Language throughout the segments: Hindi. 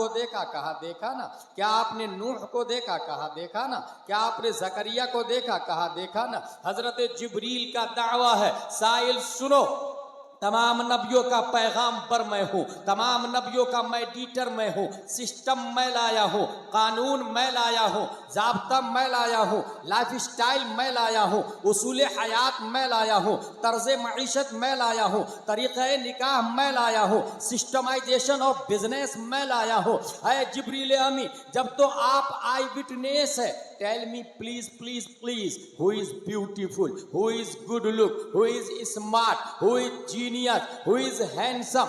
को देखा, कहा देखा ना। क्या आपने नूह को देखा, कहा देखा ना। क्या आपने जकरिया को देखा, कहा देखा ना। हजरत जिब्रील का दावा है, साइल सुनो, तमाम नबियों का पैगाम्बर मैं हूँ, तमाम नबियों का मेडिएटर मैं हूँ, सिस्टम मैं लाया हूँ, कानून मैं लाया हूँ, ज़ाब्ता मैं लाया हूँ, लाइफ स्टाइल मैं लाया हूँ, उसूल हयात मैं लाया हूँ, तर्ज मईशत मैं लाया हूँ, तरीक़े निकाह मैं लाया हूँ, सिस्टमाइजेशन ऑफ बिजनेस मैं लाया हूँ। है जिब्रील अमी, जब तो आप आई विटनेस है, tell me please please please, who is beautiful, who is good look, who is smart, who is genius, who is handsome,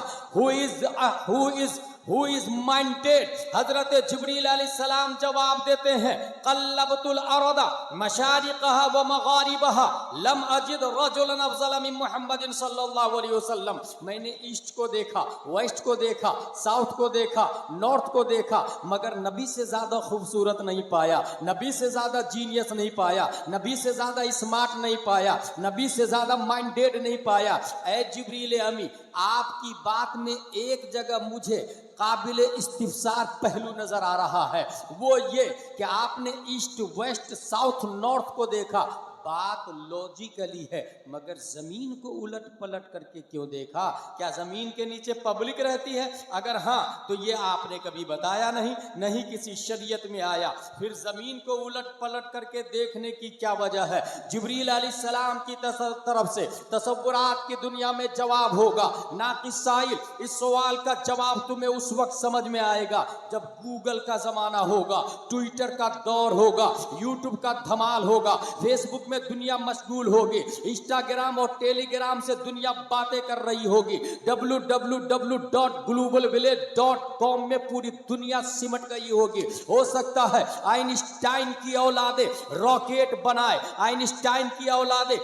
who is minded. हजरत जिब्रील अलैहिस्सलाम जवाब देते हैं, कल्लबतुल अरदा मशारिकहा व मगारिबहा लम अजिद रजुलन अफजल मिन मुहम्मदिन सल्लल्लाहु अलैहि वसल्लम। मैंने ईस्ट को देखा, वेस्ट को देखा, साउथ को देखा, नॉर्थ को देखा, मगर नबी से ज्यादा खूबसूरत नहीं पाया, नबी से ज्यादा जीनियस नहीं पाया, नबी से ज्यादा स्मार्ट नहीं पाया, नबी से ज्यादा माइंडेड नहीं पाया। ऐ जिब्रील अमी, आपकी बात में एक जगह मुझे काबिल इस्तिफसार पहलू नजर आ रहा है, वो ये कि आपने ईस्ट वेस्ट साउथ नॉर्थ को देखा, बात लॉजिकली है, मगर जमीन को उलट पलट करके क्यों देखा? क्या जमीन के नीचे पब्लिक रहती है? अगर हाँ तो ये आपने कभी बताया नहीं, नहीं किसी शरीयत में आया। फिर जमीन को उलट पलट करके देखने की क्या वजह है? जिब्रील अलैहिस्सलाम की तरफ से तसव्वुरात की दुनिया में जवाब होगा ना कि साइल। इस सवाल का जवाब तुम्हें उस वक्त समझ में आएगा जब गूगल का जमाना होगा, ट्विटर का दौर होगा, यूट्यूब का धमाल होगा, फेसबुक में दुनिया मशगूल होगी, इंस्टाग्राम और टेलीग्राम से दुनिया बातें कर रही होगी, www.globalvillage.com में पूरी दुनिया सिमट गई होगी। हो सकता है आइंस्टाइन की औलादे रॉकेट बनाए, आइंस्टाइन की औलादे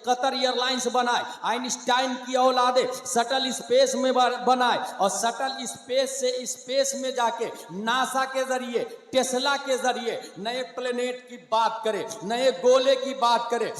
कतर एयरलाइंस बनाए, आइंस्टाइन की औलादे शटल स्पेस में बनाए और शटल स्पेस से स्पेस में जाके नासा के जरिए, टेस्ला के जरिए नए प्लेनेट की बात करें, नए गोले की बात करें,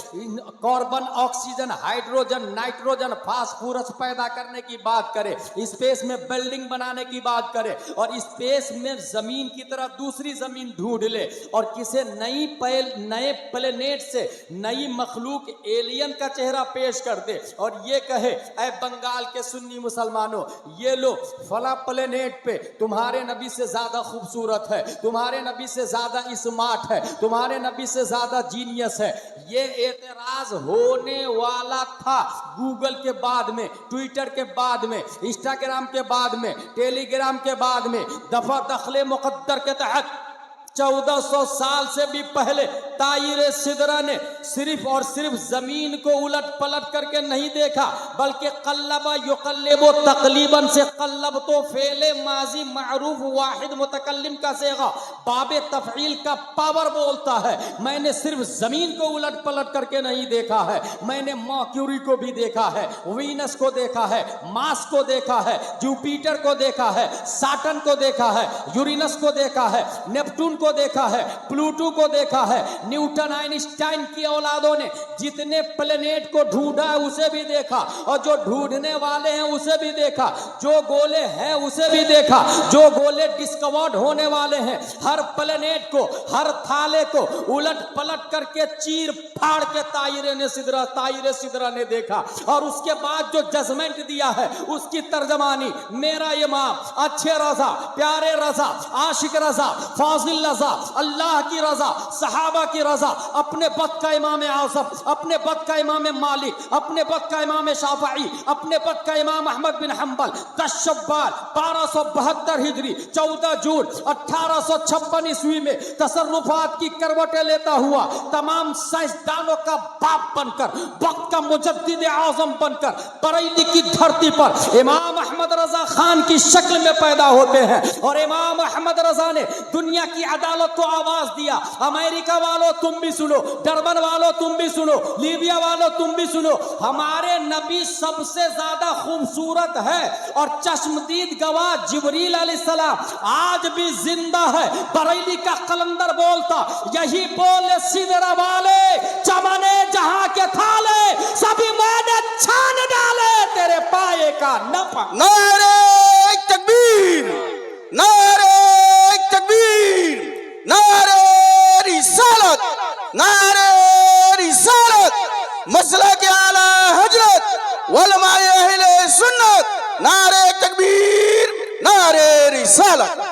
carbon, oxygen, hydrogen, nitrogen, phosphorus पैदा करने की बात करें, स्पेस में बिल्डिंग बनाने की बात करें और स्पेस में जमीन की तरह दूसरी जमीन ढूंढ ले और किसी नए प्लेनेट से नई मखलूक एलियन का चेहरा पेश कर दे और ये कहे, ऐ बंगाल के सुन्नी मुसलमानों, ये लो फला प्लेनेट पे तुम्हारे नबी से ज्यादा खूबसूरत है, तुम्हारे नबी से ज्यादा स्मार्ट है, तुम्हारे नबी से ज्यादा जीनियस है। ये एतराज होने वाला था गूगल के बाद में, ट्विटर के बाद में, इंस्टाग्राम के बाद में, टेलीग्राम के बाद में। दफा दखले मुकद्दर के तहत 1400 साल से भी पहले तायरे सिदरा ने सिर्फ और सिर्फ जमीन को उलट पलट करके नहीं देखा, बल्कि कल्लबा युकल्लिबु तकलीबन से कल्लब तो फेले माजी मारूफ वाहिद मुतकल्लिम का सेगा बाबे तफईल का पावर बोलता है। मैंने सिर्फ जमीन को उलट पलट करके नहीं देखा है, मैंने मर्क्यूरी को भी देखा है, वीनस को देखा है, मार्स को देखा है, जुपिटर को देखा है, सैटर्न को देखा है, यूरेनस को देखा है, नेपटून को देखा है, प्लूटो को देखा है। न्यूटन आइंस्टाइन की औलादों ने जितने प्लेनेट को ढूंढा है उसे भी देखा और जो ढूंढने वाले हैं उसे भी देखा, जो गोले हैं उसे भी देखा, जो गोले डिस्कवर्ड होने वाले हैं। हर प्लेनेट को, हर थाले को उलट पलट करके चीर फाड़ के तायरे सिदरा ने देखा और उसके बाद जो जजमेंट दिया है उसकी तर्जमानी मेरा इमाम, अच्छे रजा, प्यारे रजा, आशिक रजा, फाजिल रजा, अल्लाह की रजा, सहाबा की रजा, अपने वक्त का इमाम आज़म, अपने वक्त का इमाम मालिक, अपने वक्त का इमाम शाफई, अपने वक्त का इमाम अहमद बिन हंबल 10 शव्वाल 1272 हिजरी 14 जून 1856 ईस्वी में तसर्रुफात की करवटें लेता हुआ तमाम साइंसदानों का बाप बनकर, वक्त का मुजद्दिद आज़म बनकर बरेली की धरती पर इमाम अहमद रजा खान की शक्ल में पैदा होते हैं और इमाम अहमद रजा ने दुनिया की अदालत को आवाज दिया, अमेरिका वालों तुम भी सुनो, डरबन वालों तुम भी सुनो, लीबिया वालों तुम भी सुनो, हमारे नबी सबसे ज्यादा खूबसूरत है और चश्मदीद गवाह जिब्रील अलैहिस्सलाम आज भी जिंदा है। बरेली का कलंदर बोलता, यही बोले सिदरा वाले, चमने जहां के थाले, सभी मैंने छान डाले तेरे पाए का नफा। नारे तकबीर, नारे वलमाए अहले सुन्नत, नारे तकबीर, नारे रिसालत।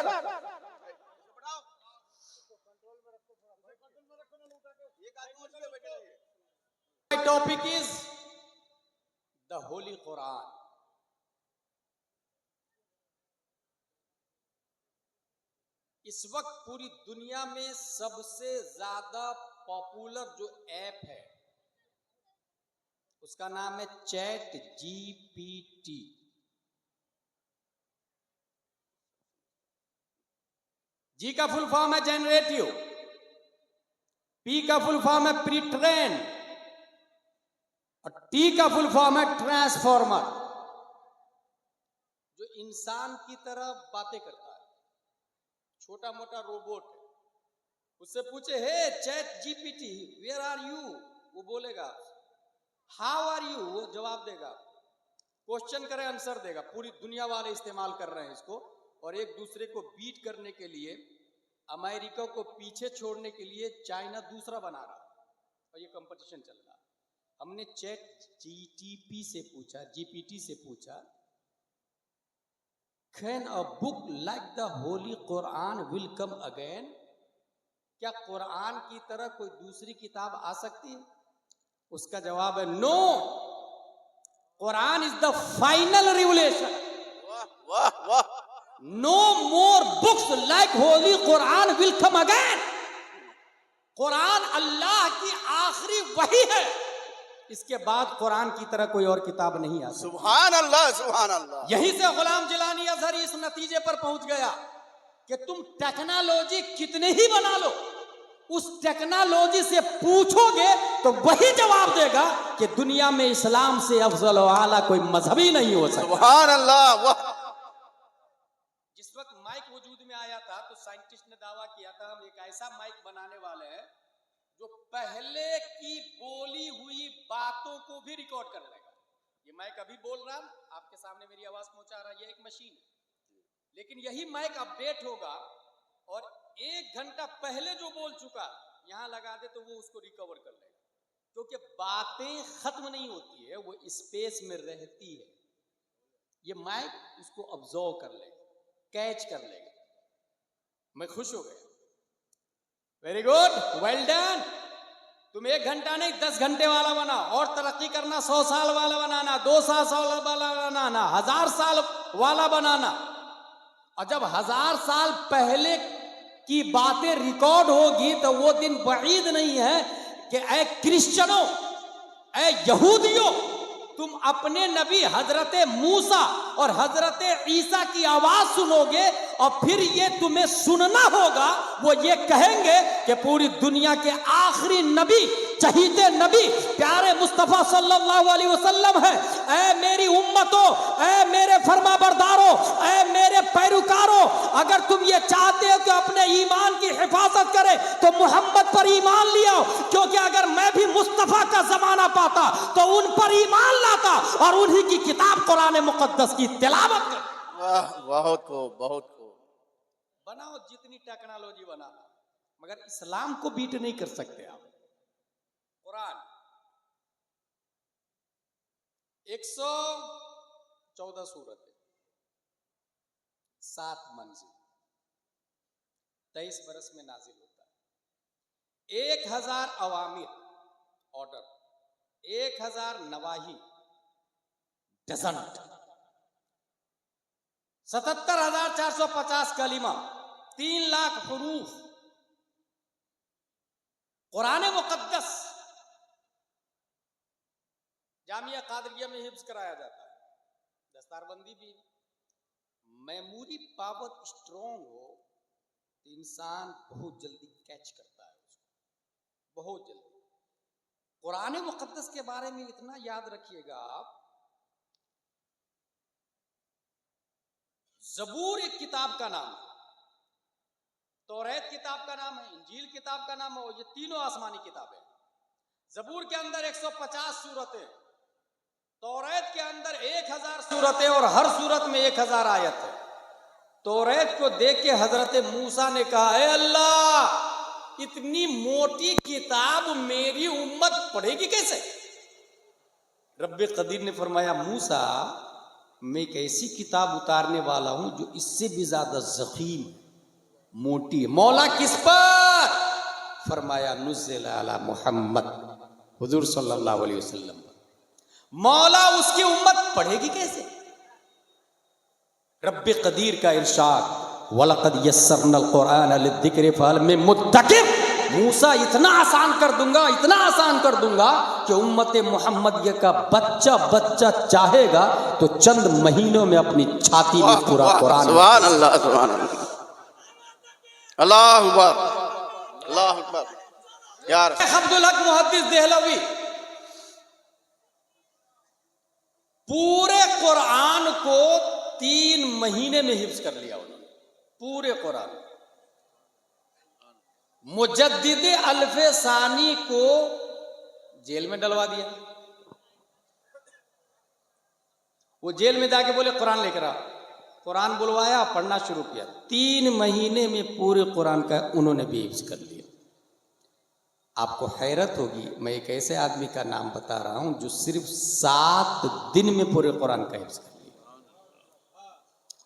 My topic is the Holy Quran. इस वक्त पूरी दुनिया में सबसे ज्यादा पॉपुलर जो ऐप है उसका नाम है चैट जीपीटी। जी का फुल फॉर्म है जनरेटिव, पी का फुल फॉर्म है प्री ट्रेन और टी का फुल फॉर्म है ट्रांसफॉर्मर। जो इंसान की तरह बातें करता है, छोटा मोटा रोबोट है। उससे पूछे hey chat GPT where are you, वो बोलेगा हाउ आर यू, वो जवाब देगा। क्वेश्चन करे आंसर देगा। पूरी दुनिया वाले इस्तेमाल कर रहे हैं इसको और एक दूसरे को बीट करने के लिए, अमेरिका को पीछे छोड़ने के लिए चाइना दूसरा बना रहा और ये कंपटीशन चल रहा। हमने चैट जीटीपी से पूछा, जीपीटी से पूछा, can a book like the Holi Quran will come again? क्या कुरान की तरह कोई दूसरी किताब आ सकती है? उसका जवाब है no, Quran is the final revelation. वाह वाह, no more books like holy Quran will come again. कुरान अल्लाह की आखिरी वही है, इसके बाद कुरान की तरह कोई और किताब नहीं आ सकती। सुभान अल्लाह, सुभान अल्लाह। यही से गुलाम जिलानी अजहरी इस नतीजे पर पहुंच गया कि तुम टेक्नोलॉजी कितने ही बना लो, उस टेक्नोलॉजी से पूछोगे तो वही जवाब देगा कि दुनिया में इस्लाम से अफजल व आला कोई मजहब ही नहीं हो सकता। सुभान अल्लाह, वाह। जिस वक्त माइक वजूद में आया था तो साइंटिस्ट ने दावा किया था हम एक ऐसा माइक बनाने वाले हैं जो पहले की बोली हुई बातों को भी रिकॉर्ड कर लेगा। ये माइक अभी बोल रहा है, आपके सामने मेरी आवाज पहुंचा रहा है, ये एक मशीन है। लेकिन यही माइक अपडेट होगा और 1 घंटा पहले जो बोल चुका यहां लगा दे तो वो उसको रिकवर कर लेगा, क्योंकि बातें खत्म नहीं होती है, वो स्पेस में रहती है। ये माइक उसको ऑब्जर्व कर लेगा, कैच कर लेगा। मैं खुश हो गया, वेरी गुड, वेल डन। तुम 1 घंटा नहीं 10 घंटे वाला बना और तरक्की करना, 100 साल वाला बनाना, 200 साल वाला बनाना, 1000 साल वाला बनाना। और जब 1000 साल पहले की बातें रिकॉर्ड होगी तो वो दिन बईद नहीं है कि ऐ क्रिश्चियनों, ऐ यहूदियों, तुम अपने नबी हजरत मूसा और हजरत ईसा की आवाज सुनोगे और फिर ये तुम्हें सुनना होगा। वो ये कहेंगे कि पूरी दुनिया के आखिरी नबी, चहीते नबी प्यारे मुस्तफा सल्लल्लाहु अलैहि वसल्लम है। ऐ मेरी उम्मतों, ऐ मेरे फरमाबरदारों, ऐ मेरे पैरोकारों, अगर तुम ये चाहते हो कि अपने ईमान की हिफाजत करें तो मोहम्मद पर ईमान लिया, क्योंकि अगर मैं भी मुस्तफा का जमाना पाता तो उन पर ईमान लाता और उन्हीं की किताब कुरान मुकद्दस की तिलावत कर। वाह, बहुत को, बहुत को। बनाओ जितनी टेक्नोलॉजी बनाना, मगर इस्लाम को बीट नहीं कर सकते आप। कुरान 114 सूरत है, 7 मंजिल, 23 बरस में नाजिल होता है। 1000 अवामिर order, 1000 Navahi doesn't, 77,450 कलिमा, 3 lakh हुरूफ। Quran मुकद्दस Jamia Qadria में हिफ्ज कराया जाता है, दस्तारबंदी भी। मेमोरी पावर स्ट्रॉन्ग हो तो इंसान बहुत जल्दी कैच करता है उसको, बहुत जल्दी। कुरान मुकद्दस के बारे में इतना याद रखिएगा आप, ज़बूर एक किताब का नाम है, तौरात किताब का नाम है, इंजील किताब का नाम है, और ये तीनों आसमानी किताबें। ज़बूर के अंदर 150 सूरतें, तौरात के अंदर 1000 सूरतें और हर सूरत में 1000 आयत है। तौरात को देख के हजरत मूसा ने कहा, ए अल्लाह, इतनी मोटी किताब मेरी उम्मत पढ़ेगी कैसे? रब्बे कदीर ने फरमाया, मूसा मैं एक ऐसी किताब उतारने वाला हूं जो इससे भी ज्यादा ज़ख़ीम मोटी है। मौला किस पर? फरमाया नुज़्ज़िल अला मुहम्मद, हुजूर सल्लल्लाहु अलैहि वसल्लम। मौला उसकी उम्मत पढ़ेगी कैसे? रब्बे कदीर का इरशाद, वलक़द यस्सरनल कुरआन लिज़्ज़िक्रि फहल मिन मुद्दकिर। मूसा इतना आसान कर दूंगा, इतना आसान कर दूंगा कि उम्मत मोहम्मद का बच्चा बच्चा चाहेगा तो चंद महीनों में अपनी छाती में पूरा कुरान। सुभान अल्लाह, सुभान अल्लाह, अल्लाहु अकबर, अल्लाहु अकबर। यार अब्दुल हक मुहद्दिस देहलवी पूरे कुरान को 3 महीने में हिफ्ज कर लिया उन्होंने, पूरे कुरान। मुजद्दिद अल्फे सानी को जेल में डलवा दिया। वो जेल में जाके बोले कुरान लेकर आ। कुरान बुलवाया, पढ़ना शुरू किया। 3 महीने में पूरे कुरान का उन्होंने भी हिफ्ज कर लिया। आपको हैरत होगी, मैं एक ऐसे आदमी का नाम बता रहा हूं जो सिर्फ 7 दिन में पूरे कुरान का हिफ्ज कर लिया।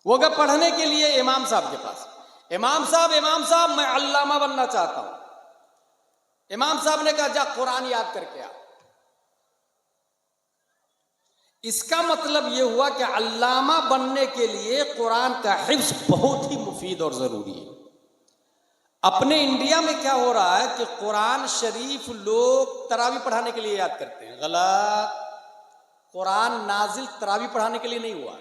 वो गए पढ़ने के लिए इमाम साहब के पास। इमाम साहब मैं अल्लामा बनना चाहता हूं। इमाम साहब ने कहा जा कुरान याद करके आ। इसका मतलब यह हुआ कि अल्लामा बनने के लिए कुरान का हिफ्ज बहुत ही मुफीद और जरूरी है। अपने इंडिया में क्या हो रहा है कि कुरान शरीफ लोग तरावी पढ़ाने के लिए याद करते हैं। गलत। कुरान नाजिल तरावी पढ़ाने के लिए नहीं हुआ।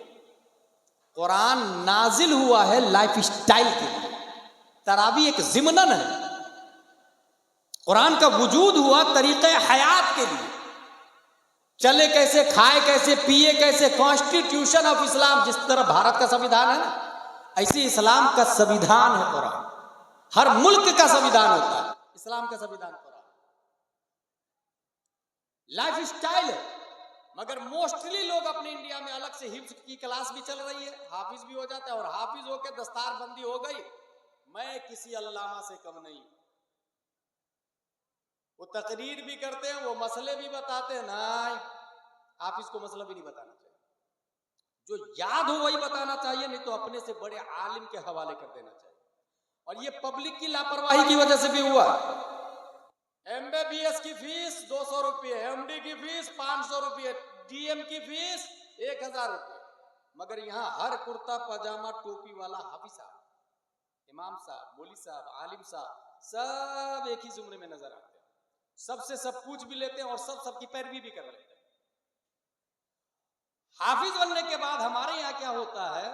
कुरान नाजिल हुआ है लाइफ स्टाइल के लिए। तरावी एक जिमनन है। कुरान का वजूद हुआ तरीक़े हयात के लिए। चले कैसे, खाए कैसे, पिए कैसे। कॉन्स्टिट्यूशन ऑफ इस्लाम, जिस तरह भारत का संविधान है ना, ऐसे इस्लाम का संविधान है कुरान। हर मुल्क का संविधान होता है, इस्लाम का संविधान कुरान। लाइफ स्टाइल है। मगर मोस्टली लोग अपने इंडिया में अलग से हिफ्ज की क्लास भी चल रही है, हाफिज भी हो जाता है, और हाफिज होकर दस्तारबंदी हो गई। मैं किसी अल्लामा से कम नहीं। वो तकरीर भी करते हैं, वो मसले भी बताते हैं। नहीं, हाफिज को मसला भी नहीं बताना चाहिए। जो याद हो वही बताना चाहिए, नहीं तो अपने से बड़े आलिम के हवाले कर देना चाहिए। और ये पब्लिक की लापरवाही की वजह से भी हुआ। MBBS की फीस 200 रुपये, MD की फीस 500 रुपये, DM की फीस 1000 रुपये। मगर यहाँ हर कुर्ता पजामा टोपी वाला हाफिज साहब, इमाम साहब, मौलवी साहब, आलिम साहब सब एक ही जुमरे में नजर आते हैं। सबसे सब पूछ भी लेते हैं और सबकी पैरवी भी कर लेते हैं। हाफिज बनने के बाद हमारे यहाँ क्या होता है,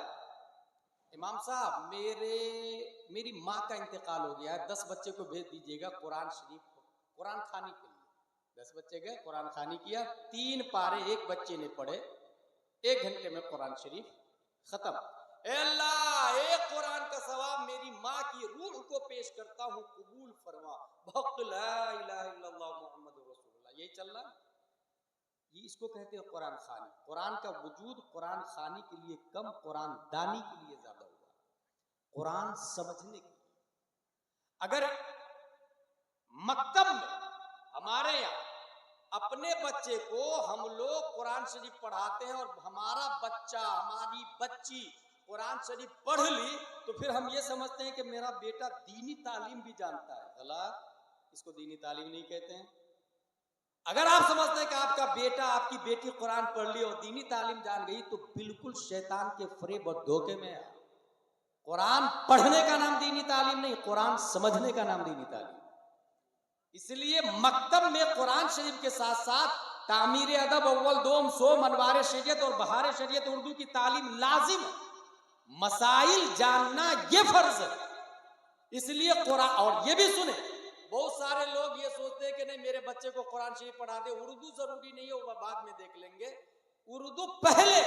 इमाम साहब मेरी माँ का इंतकाल हो गया है, 10 बच्चे को भेज दीजिएगा कुरान शरीफ, कुरान खानी के लिए। 10 बच्चे गए, कुरान खानी किया। 3 पारे एक बच्चे ने पढ़े, 1 घंटे में कुरान शरीफ खत्म। अल्लाह, एक कुरान का सवाब मेरी माँ की रूह को पेश करता हूँ, कबूल फरमा। भक्त ला इलाहा इल्लल्लाह मुहम्मदुर रसूलुल्लाह। यही चल रहा है। ये इसको कहते हैं कुरान खानी। कुरान का वजूद कुरान खानी के लिए कम, कुरान दानी के लिए ज्यादा हुआ। कुरान समझने के लिए। अगर मकतब में हमारे यहाँ अपने बच्चे को हम लोग कुरान शरीफ पढ़ाते हैं और हमारा बच्चा, हमारी बच्ची कुरान शरीफ पढ़ ली, तो फिर हम ये समझते हैं कि मेरा बेटा दीनी तालीम भी जानता है। गलत। इसको दीनी तालीम नहीं कहते हैं। अगर आप समझते हैं कि आपका बेटा, आपकी बेटी कुरान पढ़ ली और दीनी तालीम जान गई, तो बिल्कुल शैतान के फरेब और धोखे में है। कुरान पढ़ने का नाम दीनी तालीम नहीं, कुरान समझने का नाम दीनी तालीम। इसलिए मकतब में कुरान शरीफ के साथ साथ तामीर अदब अव्वल दोम सोम अनवार शरीयत और बहार शरीयत उर्दू की तालीम लाजिम है। मसाइल जानना ये फर्ज है। इसलिए कुरान, और ये भी सुने, बहुत सारे लोग ये सोचते हैं कि नहीं मेरे बच्चे को कुरान शरीफ पढ़ा दे, उर्दू जरूरी नहीं है, वो बाद में देख लेंगे। उर्दू पहले,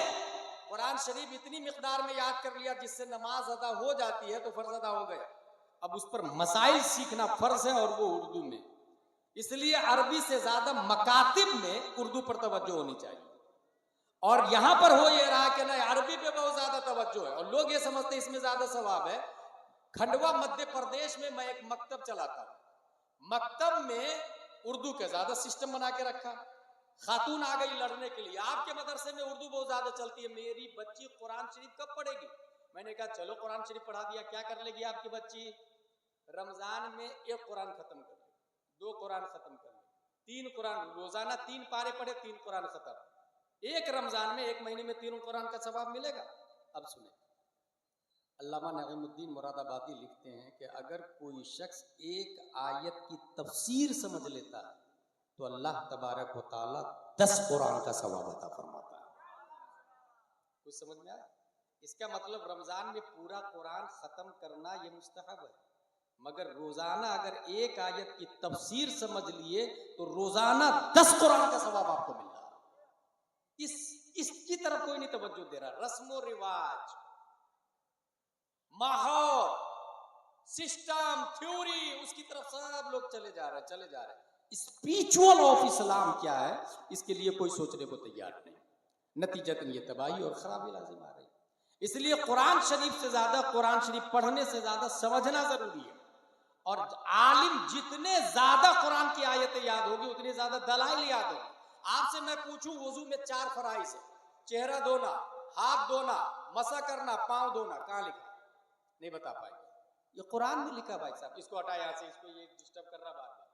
कुरान शरीफ इतनी मिकदार में याद कर लिया जिससे नमाज अदा हो जाती है तो फर्ज अदा हो गया। अब उस पर मसाइल सीखना फर्ज है, और वो उर्दू में। इसलिए अरबी से ज्यादा मकातिब में उर्दू पर तवज्जो होनी चाहिए। और यहां पर हो ये रहा कि नहीं अरबी पे बहुत ज्यादा तवज्जो है और लोग ये समझते हैं इसमें ज्यादा सवाब है। खंडवा मध्य प्रदेश में मैं एक मकतब चलाता हूं। मकतब में उर्दू के ज्यादा सिस्टम बना के रखा। खातून आ गई लड़ने के लिए, आपके मदरसे में उर्दू बहुत ज्यादा चलती है, मेरी बच्ची कुरान शरीफ कब पढ़ेगी? मैंने कहा चलो कुरान शरीफ पढ़ा दिया। क्या कर लेगी आपकी बच्ची? रमजान में एक कुरान खत्म कर ले, 2 कुरान खत्म कर ले, 3 कुरान, रोजाना 3 पारे पढ़े, 3 कुरान खत्म। एक रमजान में 1 महीने में 3 कुरान का सवाब मिलेगा। अब सुने, अल्लामा नईमुद्दीन मुरादाबादी लिखते हैं कि अगर कोई शख्स एक आयत की तफसीर समझ लेता है तो अल्लाह तबारक व तआला 10 कुरान का सवाब अता फरमाता है। कुछ समझ में आया? इसका मतलब रमजान में पूरा कुरान खत्म करना ये मुस्तहब है, मगर रोजाना अगर एक आयत की तफसीर समझ लिए तो रोजाना 10 कुरान का सवाब आपको मिल रहा है। इसकी तरफ कोई नहीं तवज्जो दे रहा। रस्मो रिवाज, माहौल, सिस्टम, थ्योरी, उसकी तरफ सब लोग चले जा रहे हैं। स्पिरिचुअल ऑफ इस्लाम क्या है, इसके लिए कोई सोचने को तैयार नहीं। नतीजतन ये तबाही और खराबी लाजिम आ रही है। इसलिए कुरान शरीफ से ज्यादा, कुरान शरीफ पढ़ने से ज्यादा समझना जरूरी है। और आलिम जितने ज्यादा कुरान की आयतें याद होगी उतनी ज्यादा दलाइल याद होगी। आपसे मैं पूछूं वुजू में 4 फराइज है, चेहरा धोना, हाथ धोना, मसा करना, पांव धोना, कहां लिखा? नहीं बता पाएंगे। ये कुरान में लिखा भाई साहब। इसको हटा यहां से, इसको ये डिस्टर्ब कर रहा बार बार।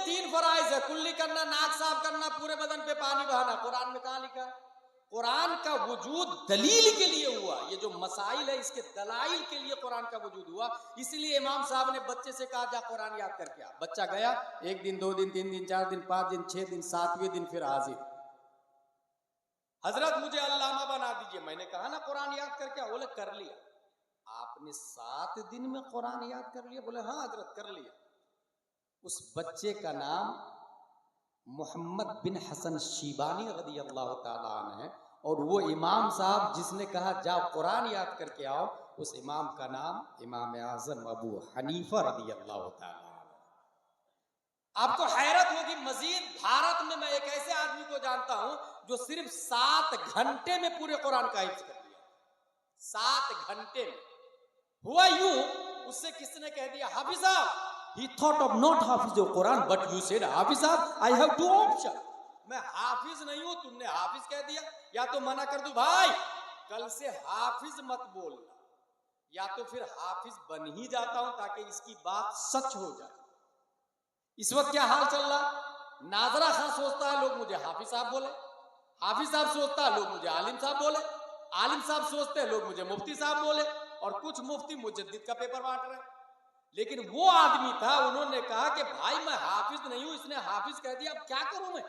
3 फराइज है, कुल्ली करना, नाक साफ करना, पूरे बदन पे पानी बहाना। कुरान में कहां लिखा? कुरान का वजूद दलील के लिए हुआ। ये जो मसाइल है इसके दलाइल के लिए कुरान का वजूद हुआ। इसलिए इमाम साहब ने बच्चे से कहा जा कुरान याद करके आ। बच्चा गया, 1 दिन, 2 दिन, 3 दिन, 4 दिन, 5 दिन, 6 दिन, 7वें दिन फिर हाजिर, हजरत मुझे अल्लामा बना दीजिए। मैंने कहा ना कुरान याद करके आ। बोले कर लिया। आपने 7 दिन में कुरान याद कर लिया? बोले हाँ हजरत कर लिया। उस बच्चे का नाम मोहम्मद बिन हसन शीबानी रज़ी अल्लाह ताला अन्हु है, और वो इमाम साहब जिसने कहा जाओ कुरान याद करके आओ, उस इमाम का नाम इमाम आज़म अबू हनीफा रज़ी अल्लाह ताला। आपको हैरत होगी, मजीद भारत में मैं एक ऐसे आदमी को जानता हूं जो सिर्फ 7 घंटे में पूरे कुरान का हिफ्ज़ कर लिया। 7 घंटे में। हुआ यूं, उससे किसने कह दिया हाफिज साहब, he thought of not Hafiz Quran but you said हाफिज साहब, I have 2 option, मैं हाफिज नहीं हूं, तुमने हाफिज कह दिया। या तो मना कर दूं भाई कल से हाफिज मत बोलना, या तो फिर हाफिज बन ही जाता हूं ताकि इसकी बात सच हो जाए। इस वक्त क्या हाल चल रहा? नाजरा खान सोचता है लोग मुझे हाफिज साहब बोले, हाफिज साहब सोचता है लोग मुझे आलिम साहब बोले, आलिम साहब सोचते हैं लोग मुझे मुफ्ती साहब बोले, और कुछ मुफ्ती मुजद्दिद का पेपर बांट रहे हैं। लेकिन वो आदमी था, उन्होंने कहा कि भाई मैं हाफिज नहीं हूं, इसने हाफिज कह दिया, अब क्या करूं मैं,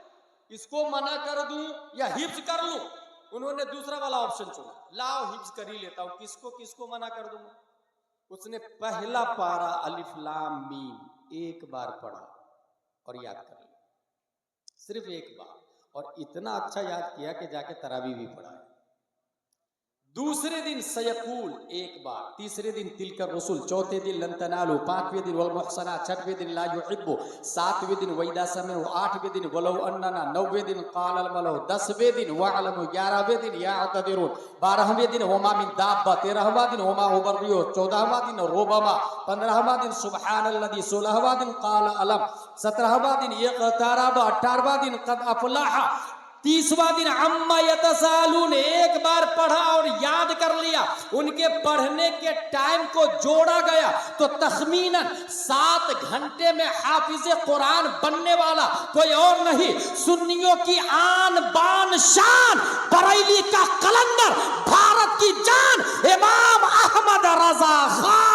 इसको मना कर दूं या हिफ्ज कर लूं? उन्होंने दूसरा वाला ऑप्शन चुना, लाओ हिफ्ज कर ही लेता हूं, किसको मना कर दूंगा। उसने पहला पारा अलिफ लाम मीम 1 बार पढ़ा और याद कर लिया, सिर्फ 1 बार, और इतना अच्छा याद किया कि जाके तरावी भी पढ़ा। दूसरे दिन सयकूल 1 बार, तीसरे दिन तिलकर रसूल, चौथे दिन लंतनालू, 5वें दिन वल मुहसना, 6वें दिन ला युहिब्बु, 7वें दिन वैदा समय, 8वें दिन वलौ अन्ना, 9वें दिन काल अल मलौ, 10वें दिन वअलमु, 11वें दिन याअतदिरुन, 12वें दिन वमा मिन दाब्बा, 13वां दिन वमा उबर्रियो, 14वां दिन रोबमा, 15वां दिन सुब्हानल्लज़ी, 16वां दिन काल अलम, 17वां दिन इक़तरब, 18वां दिन क़द अफ़लह, 30वां दिन अम्मा यतसालून 1 बार पढ़ा और याद कर लिया। उनके पढ़ने के टाइम को जोड़ा गया तो तखमीनन 7 घंटे में हाफिज कुरान बनने वाला कोई और नहीं, सुन्नियों की आन बान शान, बरेली का कलंदर, भारत की जान, इमाम अहमद रजा खान।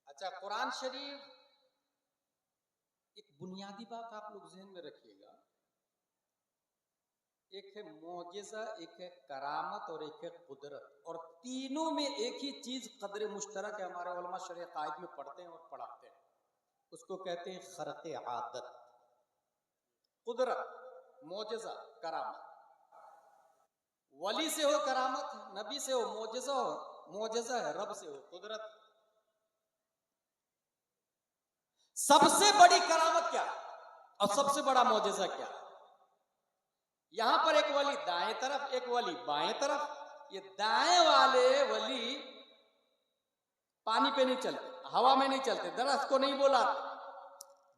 अच्छा, कुरान शरीफ, एक बुनियादी बात आप लोग ज़हन में रखिएगा, एक है मौजिज़ा, एक है करामत और एक है कुदरत, और तीनों में एक ही चीज कदर मुश्तरक है। हमारे उलमा शरअ कायद में पढ़ते हैं और पढ़ाते हैं, उसको कहते हैं खर्क़ आदत। कुदरत, मौजिज़ा, करामत। वली से हो करामत, नबी से हो मौजिज़ा, हो मौजिज़ा है रब से हो कुदरत। सबसे बड़ी करामत क्या है? और सबसे बड़ा मौजज़ा क्या? यहां पर एक वली दाएं तरफ, एक वली बाएं तरफ। ये दाएं वाले वली पानी पे नहीं चलते, हवा में नहीं चलते, दरख्त को नहीं बुलाते,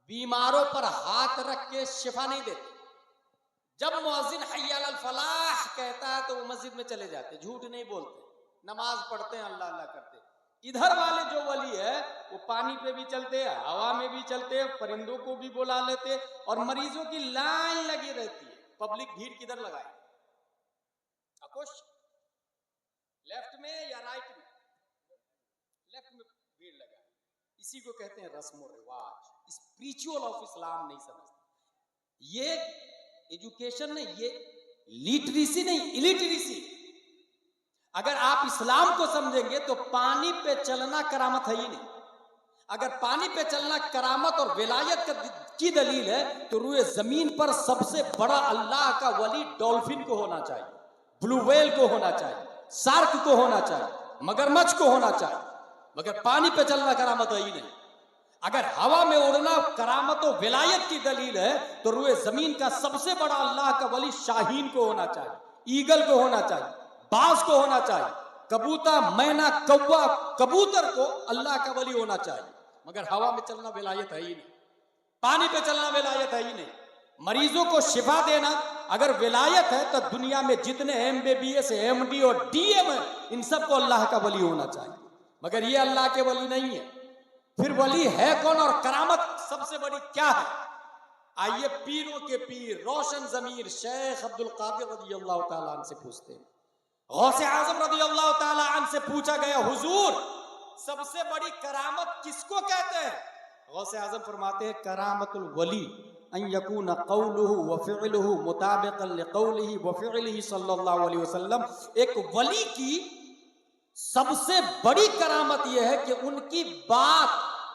बीमारों पर हाथ रख के शिफा नहीं देते। जब मुअज्जिन हय्या अलल फलाह कहता है तो वो मस्जिद में चले जाते, झूठ नहीं बोलते, नमाज पढ़ते हैं, अल्लाह अल्लाह करते। इधर वाले जो वली है वो पानी पे भी चलते हैं, हवा में भी चलते हैं, परिंदों को भी बुला लेते, और मरीजों की लाइन लगी रहती है। पब्लिक भीड़ किधर लगाए? अकुश लेफ्ट में या राइट में? लेफ्ट में भीड़ लगाए। इसी को कहते हैं रस्म और रिवाज। स्पिरिचुअल ऑफ इस्लाम नहीं समझते। ये एजुकेशन नहीं, ये लिटरेसी नहीं, इलिटरेसी। अगर आप इस्लाम को समझेंगे तो पानी पे चलना करामत है ही नहीं। अगर पानी पे चलना करामत और विलायत की दलील है तो रूए जमीन पर सबसे बड़ा अल्लाह का वली डॉल्फिन को होना चाहिए, ब्लू व्हेल को होना चाहिए, शार्क को होना चाहिए, मगरमच्छ को होना चाहिए। मगर पानी पे चलना करामत है ही नहीं। अगर हवा में उड़ना करामत और विलायत की दलील है तो रूए जमीन का सबसे बड़ा अल्लाह का वली शाहीन को होना चाहिए, ईगल को होना चाहिए, बाज को होना चाहिए, कबूतर, मैना, कौवा, कबूतर को अल्लाह का वली होना चाहिए। मगर हवा में चलना विलायत है ही नहीं, पानी पे चलना विलायत है ही नहीं। मरीजों को शिफा देना अगर विलायत है तो दुनिया में जितने MBBS, MD और DM है, इन सबको अल्लाह का वली होना चाहिए। मगर ये अल्लाह के वली नहीं है। फिर वली है कौन और करामत सबसे बड़ी क्या है? आइए पीरों के पीर रोशन जमीर शेख अब्दुल कादिर रज़ियल्लाहु ताला अन्हु से पूछते हैं। गौसे आजम रज़ियल्लाहु ताला अन्हु से पूछा गया, हुजूर सबसे बड़ी करामत किसको कहते हैं? गौसे आजम फरमाते हैं, करामतुल वली अन यकून कौलुहु व फ़िअलुहु मुताबिक़न लिक़ौलिही व फ़िअलिही सल्लल्लाहु अलैहि वसल्लम। एक वली की सबसे बड़ी करामत यह है कि उनकी बात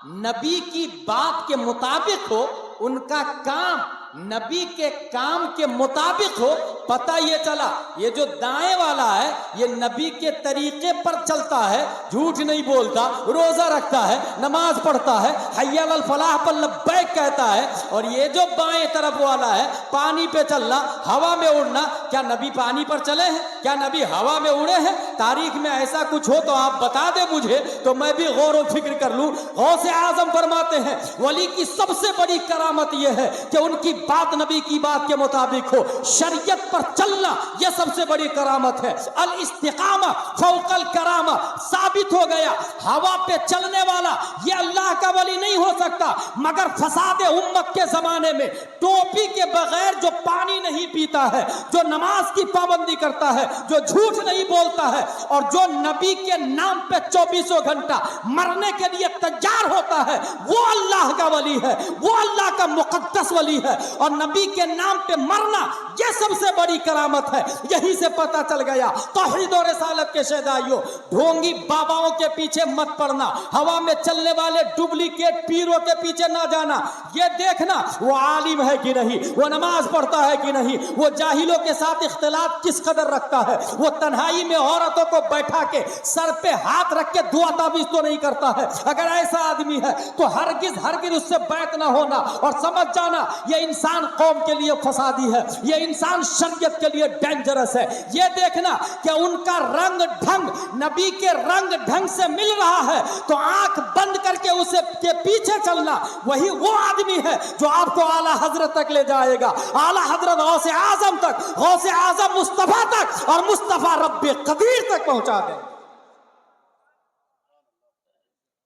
नबी की बात के मुताबिक हो, उनका काम नबी के काम के मुताबिक हो। पता ये चला ये जो दाएं वाला है ये नबी के तरीके पर चलता है, झूठ नहीं बोलता, रोजा रखता है, नमाज पढ़ता है, हय्या अलल फलाह पर लब्बैक कहता है। और ये जो बाएं तरफ वाला है पानी पे चलना, हवा में उड़ना, क्या नबी पानी पर चले हैं? क्या नबी हवा में उड़े हैं? तारीख में ऐसा कुछ हो तो आप बता दे मुझे, तो मैं भी गौर व फिक्र कर लूं। गौसे आजम फरमाते हैं वली की सबसे बड़ी करामत यह है कि उनकी बात नबी की बात के मुताबिक हो, शरीयत पर चलना यह सबसे बड़ी करामत है। अल इस्तिकामा फौकल करामा। साबित हो गया हवा पे चलने वाला यह अल्लाह का वली नहीं हो सकता। मगर फसादे उम्मत के जमाने में टोपी के बगैर जो पानी नहीं पीता है, जो नमाज की पाबंदी करता है, जो झूठ नहीं बोलता है और जो नबी के नाम पे 24 घंटा मरने के लिए तैयार होता है, वो अल्लाह का वली है, वो अल्लाह का मुकद्दस वली है। और नबी के नाम पे मरना यह सबसे बड़ी करामत है। यही से पता चल गया तौहीद और रिसालत के शहदाइयों, ढोंगी बाबाओं के पीछे मत पड़ना, हवा में चलने वाले डुप्लीकेट पीरों के पीछे ना जाना। ये देखना वो आलिम है कि नहीं, वो नमाज पढ़ता है कि नहीं, वो जाहिलों के साथ इख्तिलात किस कदर रखता है, वो तन्हाई में औरतों को बैठा के सर पे हाथ रख के दुआ ताबीज तो नहीं करता है। अगर ऐसा आदमी है तो हरगिज हरगिज उससे बैत ना होना। और समझ जाना ये इंसान कौम के लिए फसादी है, ये इंसान शरीयत के लिए डेंजरस है। ये देखना कि उनका रंग ढंग नबी के रंग ढंग से मिल रहा है तो आंख बंद करके उसे के पीछे चलना, वही वो आदमी है जो आपको आला हजरत तक ले जाएगा, आला हजरत गौसे आजम तक, गौसे आजम मुस्तफा तक और मुस्तफा रब्बे कदीर तक पहुंचा दें।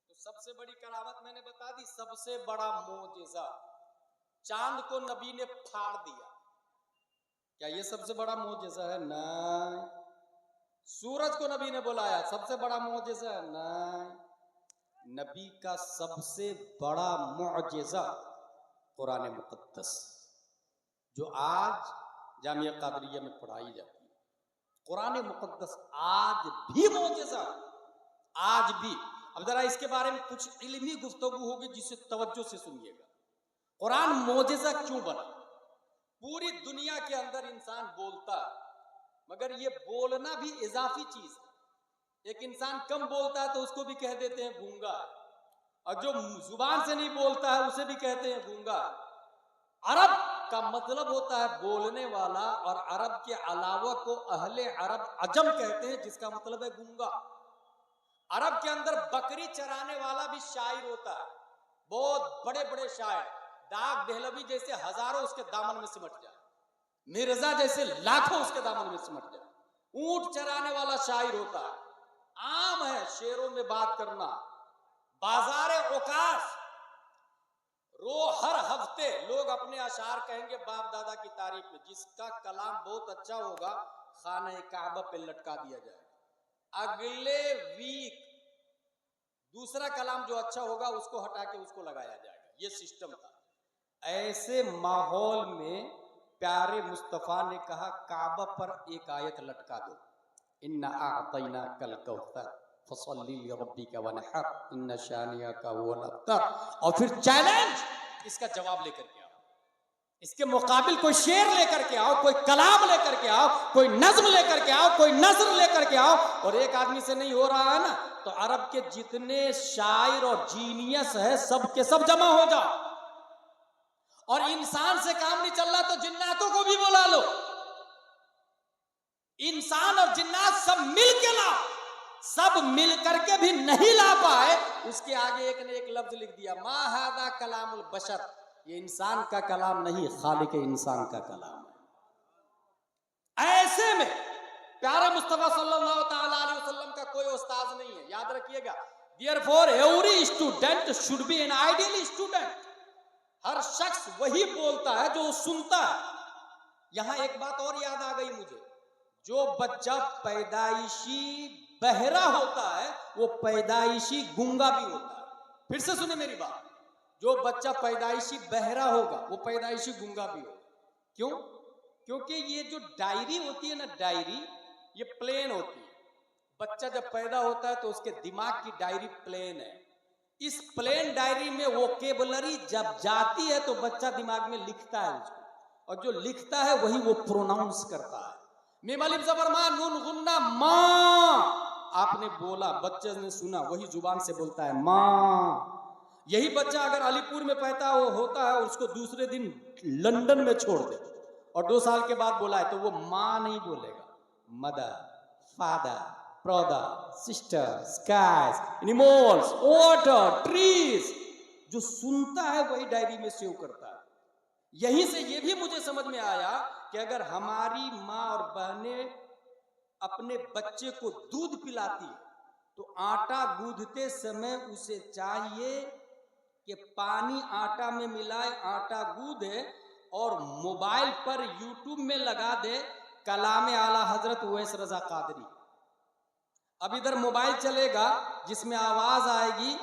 तो सबसे बड़ी करामत मैंने बता दी। सबसे बड़ा मोजेजा चांद को नबी ने फाड़ दिया, क्या ये सबसे बड़ा मोजेजा है? नहीं। सूरज को नबी ने बुलाया, सबसे बड़ा मोजेजा है? नहीं। नबी का सबसे बड़ा मोजेजा कुरान मुकद्दस, जो आज जामिया कादरिया में पढ़ाई जाती है। कुरान मुकद्दस आज भी मोजेजा, आज भी। अब जरा इसके बारे में कुछ इल्मी गुफ्तगू होगी जिसे तवज्जो से सुनिएगा। कुरान मोजेजा क्यों बना? पूरी दुनिया के अंदर इंसान बोलता है मगर ये बोलना भी इजाफी चीज है। एक इंसान कम बोलता है तो उसको भी कह देते हैं गूंगा, और जो जुबान से नहीं बोलता है उसे भी कहते हैं गूंगा। अरब का मतलब होता है बोलने वाला, और अरब के अलावा को अहले अरब अजम कहते हैं, जिसका मतलब है गूंगा। अरब के अंदर बकरी चराने वाला भी शायर होता है, बहुत बड़े बड़े शायर, दाग देहलवी जैसे हजारों उसके दामन में सिमट जाए, मिर्जा जैसे लाखों उसके दामन में सिमट जाए। ऊंट चराने वाला शायर होता है। आम है शेरों में बात करना। बाजारे औकाश, हर हफ्ते लोग अपने अशार कहेंगे बाप दादा की तारीफ में। जिसका कलाम बहुत अच्छा होगा खाने काबा पे लटका दिया जाएगा। अगले वीक दूसरा कलाम जो अच्छा होगा उसको हटा के उसको लगाया जाएगा। ये सिस्टम था। ऐसे माहौल में प्यारे मुस्तफा ने कहा काबा पर एक आयत लटका दो, इन्ना आतैना कल कौसर फसल्ली लिरब्बिका वनहर इन्ना शानिअका हुवल अब्तर। और फिर चैलेंज, इसका जवाब लेकर के आओ, इसके मुकाबिल कोई शेर लेकर के आओ, कोई कलाम लेकर के आओ, कोई नज्म लेकर के आओ, कोई नज्र लेकर के आओ। और एक आदमी से नहीं हो रहा है ना, तो अरब के जितने शायर और जीनियस है सब के सब जमा हो जाओ। और इंसान से काम नहीं चल रहा तो जिन्नातों को भी बुला लो। इंसान और जिन्नात सब मिल के लाओ। सब मिल करके भी नहीं ला पाए, उसके आगे एक ने एक लफ्ज लिख दिया, मा हादा कलामुल बशर, ये इंसान का कलाम नहीं, खालिक इंसान का कलाम है। ऐसे में प्यारे मुस्तफा सल्लल्लाहु ताला अलैहि वसल्लम का कोई उस्ताद नहीं है, याद रखिएगा। Therefore every student should be an ideal student. हर शख्स वही बोलता है जो सुनता है। यहां एक बात और याद आ गई मुझे, जो बच्चा पैदाइशी बहरा होता है वो पैदाइशी गूंगा भी होता है। फिर से सुने मेरी बात, जो बच्चा पैदाइशी बहरा होगा वो पैदाइशी गूंगा भी होगा। क्यों? क्योंकि ये जो डायरी होती है ना, डायरी ये प्लेन होती है। बच्चा जब पैदा होता है तो उसके दिमाग की डायरी प्लेन है। इस प्लेन डायरी में वोकेबुलरी जब जाती है तो बच्चा दिमाग में लिखता है उसको, और जो लिखता है वही वो प्रोनाउंस करता है। मीम अलिफ ज़बर मा नून गुन्ना माँ, आपने बोला, बच्चे ने सुना, वही जुबान से बोलता है माँ। यही बच्चा अगर अलीपुर में पैदा होता है और उसको दूसरे दिन लंदन में छोड़ दे और 2 साल के बाद बोला है तो वो माँ नहीं बोलेगा, mother, father, brother, sister, skies, animals, water, trees. जो सुनता है वही डायरी में सेव करता है। यहीं से ये भी मुझे समझ में आया कि अगर हमारी माँ और बहनें अपने बच्चे को दूध पिलाती है तो आटा गूंथते समय उसे चाहिए कि पानी आटा में मिलाए, आटा गूंदे और मोबाइल पर यूट्यूब में लगा दे कलाम आला हजरत उवैस रजा कादरी। अब इधर मोबाइल चलेगा जिसमें आवाज आएगी,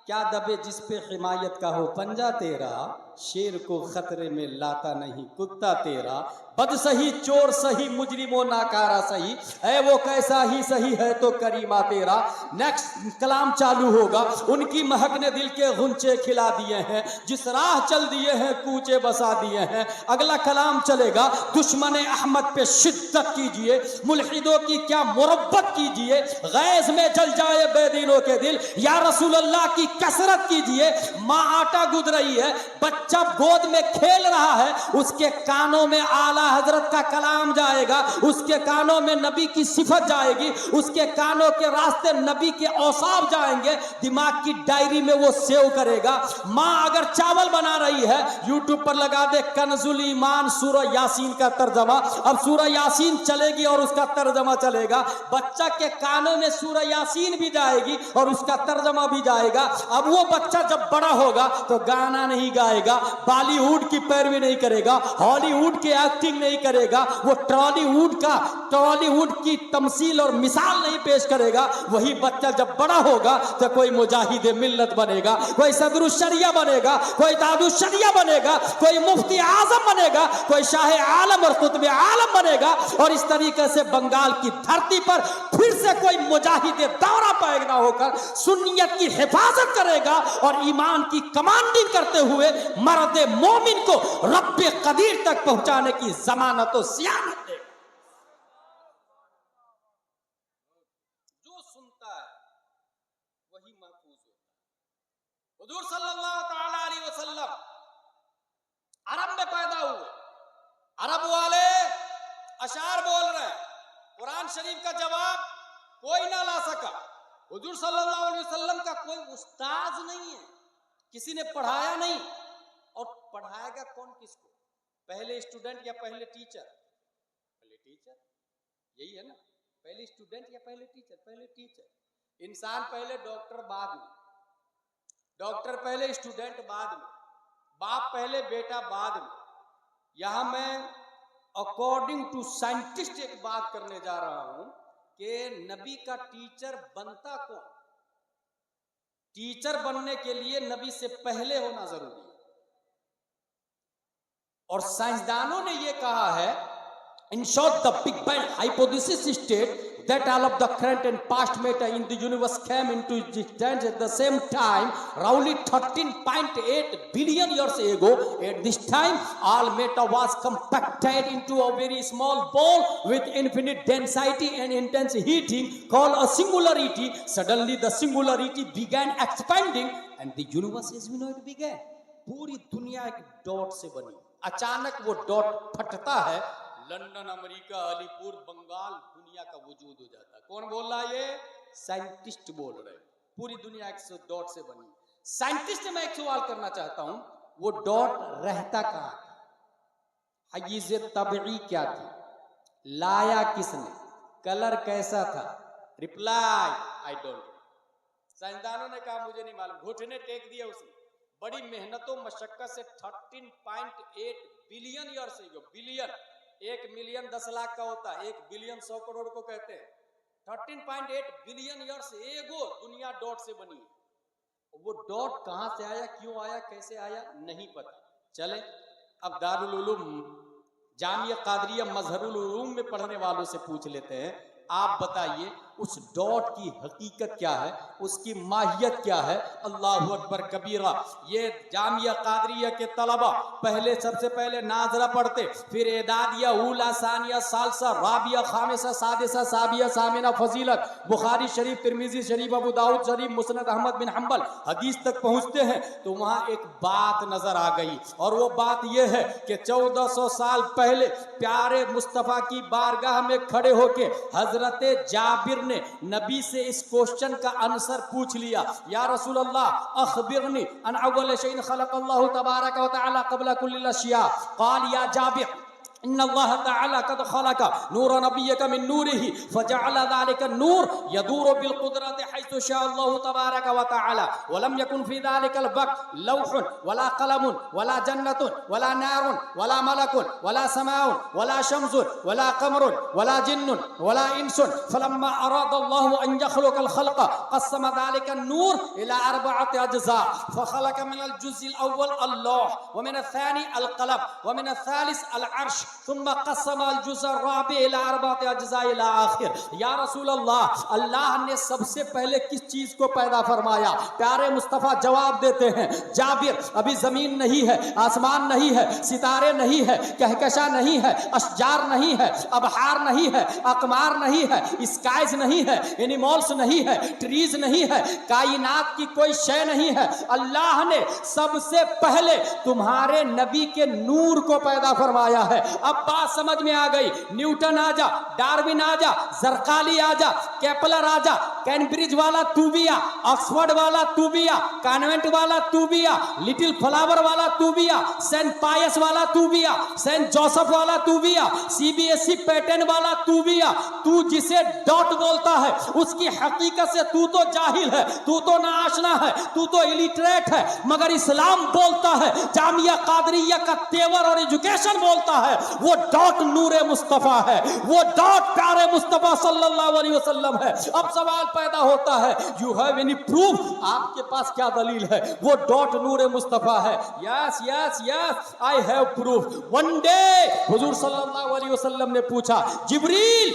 क्या दबे जिस पे हिमायत का हो पंजा तेरा, शेर को खतरे में लाता नहीं कुत्ता तेरा, बद सही चोर सही मुजरिमो नाकारा सही है वो कैसा ही सही है तो करीमा तेरा। नेक्स्ट कलाम चालू होगा, उनकी महक ने दिल के गुंचे खिला दिए हैं, जिस राह चल दिए हैं कूचे बसा दिए हैं। अगला कलाम चलेगा, दुश्मन अहमद पे शिद्दत कीजिए, मुल्हिदों की क्या मुरब्बत कीजिए, गैस में जल जाए बेदीनों के दिल, या रसूल अल्लाह की कसरत कीजिए। माँ आटा गूंद रही है, बच्चा गोद में खेल रहा है, उसके कानों में आला हजरत का कलाम जाएगा, उसके कानों में नबी की सिफत जाएगी, उसके कानों के रास्ते नबी के औसाफ जाएंगे, दिमाग की डायरी में वो सेव करेगा। माँ अगर चावल बना रही है, यूट्यूब पर लगा दे कन्जुल ईमान सूरह यासीन का तर्जमा, अब सूरह यासीन चलेगी और उसका तर्जमा चलेगा। बच्चा के कानों में सूरह यासीन भी जाएगी और उसका तर्जमा भी जाएगा। अब वो बच्चा जब बड़ा होगा तो गाना नहीं गाएगा, बॉलीवुड की पैरवी नहीं करेगा, हॉलीवुड की एक्टिंग नहीं करेगा, वो टॉलीवुड की तमसील और मिसाल नहीं पेश करेगा। वही बच्चा जब बड़ा होगा तो कोई मुजाहिद मिल्लत बनेगा, कोई सदरुल शरिया बनेगा, कोई ताजुल शरिया बनेगा, कोई मुफ्ती आजम बनेगा, कोई शाह आलम और कुतुब आलम बनेगा। और इस तरीके से बंगाल की धरती पर फिर से कोई मुजाहिद दौरा पैदा होकर सुन्नियत की हिफाजत करेगा और ईमान की कमांडिंग करते हुए मर्द मोमिन को रब्बे कदीर तक पहुंचाने की जमानत और सियानत देगा। जो सुनता है वही महफूज होता है। हुजूर सल्लल्लाहु ताला अलैहि वसल्लम अरब में पैदा हुए, अरब वाले अशार बोल रहे हैं, कुरान शरीफ का जवाब कोई ना ला सका। हुजूर सल्लल्लाहु अलैहि वसल्लम का कोई उस्ताद नहीं है, किसी ने पढ़ाया नहीं। और पढ़ाएगा कौन किसको? पहले स्टूडेंट या पहले टीचर? पहले टीचर, यही है ना, पहले स्टूडेंट या पहले टीचर? पहले टीचर। इंसान पहले, डॉक्टर बाद में, डॉक्टर पहले, स्टूडेंट बाद में, बाप पहले, बेटा बाद में। यहां मैं अकॉर्डिंग टू साइंटिस्ट एक बात करने जा रहा हूं कि नबी का टीचर बनता कौन? टीचर बनने के लिए नबी से पहले होना जरूरी है। और साइंसदानों ने यह कहा है, in short the big bang hypothesis state that all of the current and past matter in the universe came into existence at the same time roughly 13.8 billion years ago. At this time all matter was compacted into a very small ball with infinite density and intense heating called a singularity. Suddenly the singularity began expanding and the universe as we know it began. पूरी दुनिया एक डॉट से बनी, अचानक वो डॉट फटता है, लंदन, अमेरिका, अलीपुर, बंगाल, दुनिया का वजूद हो जाता है। कौन बोल रहा है? ये साइंटिस्ट बोल रहे हैं। पूरी दुनिया एक डॉट से बनी। साइंटिस्ट से मैं एक सवाल करना चाहता हूं, वो डॉट रहता कहां था? हयीज़ तबई क्या थी? लाया किसने? कलर कैसा था? Reply I don't know. साइंसदानों ने कहा मुझे नहीं मालूम। घुटने टेक दिए उसने, बड़ी मेहनतों मशक्कत से 13.8 बिलियन ईयर से, बिलियन 1 मिलियन 10 लाख का होता है, 1 बिलियन 100 करोड़ को कहते हैं। 13.8 बिलियन ईयर्स एगो दुनिया डॉट से बनी है। वो डॉट कहां से आया, क्यों आया, कैसे आया, नहीं पता। चले अब दारुल उलूम जामिया कादरिया मजहरुल उलूम में पढ़ने वालों से पूछ लेते हैं, आप बताइए उस डॉट की हकीकत क्या है, उसकी माहियत क्या है? अल्लाहु अकबर कबीरा। ये जामिया कादरिया के तलबा पहले, सबसे पहले नाजरा पढ़ते, फिर एदादिया, ऊला, सानिया, सालसा, राबिया, खामिसा, सादिसा, साबिया, सामिना, फजीलत, बुखारी शरीफ, तिरमिजी शरीफ, अबू दाऊद शरीफ, मुस्नद अहमद बिन हंबल हदीस तक पहुंचते हैं तो वहां एक बात नजर आ गई। और वो बात यह है कि 1400 साल पहले प्यारे मुस्तफा की बारगाह में खड़े होके हजरत जाबिर ने नबी से इस क्वेश्चन का आंसर पूछ लिया, या रसूल अल्लाह अखबिरनी अन अव्वल शैइन खलक़ल्लाहु तबारक व तआला क़ब्ल कुल्लिल अशिया। क़ाल या जाबिर इन्नल्लाह तआला क़द खलक़ नूर नबिय्यक मिन नूरिही फजअल ज़ालिका नूर यदूरु बिल क़ुदरति हैसु शाअ अल्लाहु तबारक व तआला व लम यकुन फी ज़ालिकल वक़्त लौहुन वला क़लमुन वला जन्नतुन वला नारुन वला मलकुन वला समाउन वला शम्सुन वला क़मरुन वला जिन्नुन वला इंसुन फलम्मा अराद अल्लाहु अन यख़लुक़ल ख़ल्क़ क़स्सम ज़ालिका नूर इला अर्बअति अज्ज़ा फ़ख़लक़ मिनल जुज़्इल अव्वल अल्लाह व मिनल सानी अल क़लम व मिनल सालिस अल अर्श सुम्मा क़स्सम अल जुज़्अ राबि इला अर्बअति अज्ज़ा इला आखिर। या रसूल अल्लाह, अल्लाह ने सबसे पहले किस चीज को पैदा फरमाया? प्यारे मुस्तफा जवाब देते हैं, जाबिर अभी जमीन नहीं है, आसमान नहीं है, सितारे नहीं है, कहकशा नहीं है, अशजार नहीं है, अबहार नहीं है, अकमार नहीं है, स्काइज नहीं है, एनिमल्स नहीं है, ट्रीज नहीं है, कायनात की कोई शय नहीं है। अल्लाह ने सबसे पहले तुम्हारे नबी के नूर को पैदा फरमाया है। अब बात समझ में आ गई। न्यूटन आजा, डार्विन आजा, जरकाली आजा, केपलर आजा, कैम्ब्रिज वाला तू भी आ, ऑक्सफोर्ड वाला तू भी आ, कॉन्वेंट वाला तू भी आ, लिटिल फ्लावर वाला तू भी आ, सेंट पायस वाला तू भी आ, सेंट जोसेफ वाला तू भी आ, सीबीएसई पैटर्न वाला तू भी आ। तू जिसे डॉट बोलता है उसकी हकीकत से तू तो जाहिल है, तू तो नाआशना है, तू तो इलिटरेट है। मगर इस्लाम बोलता है, जामिया कादरिया का तेवर और एजुकेशन बोलता है, वो डॉट नूरे मुस्तफा है, वो डॉट प्यारे मुस्तफा सल्लल्लाहु अलैहि वसल्लम है। अब सवाल पैदा होता है, यू हैव एनी प्रूफ? आपके पास क्या दलील है? वो डॉट नूरे मुस्तफा है। Yes yes yes, I have proof. One day हुजूर सल्लल्लाहु अलैहि वसल्लम ने पूछा, जिब्रील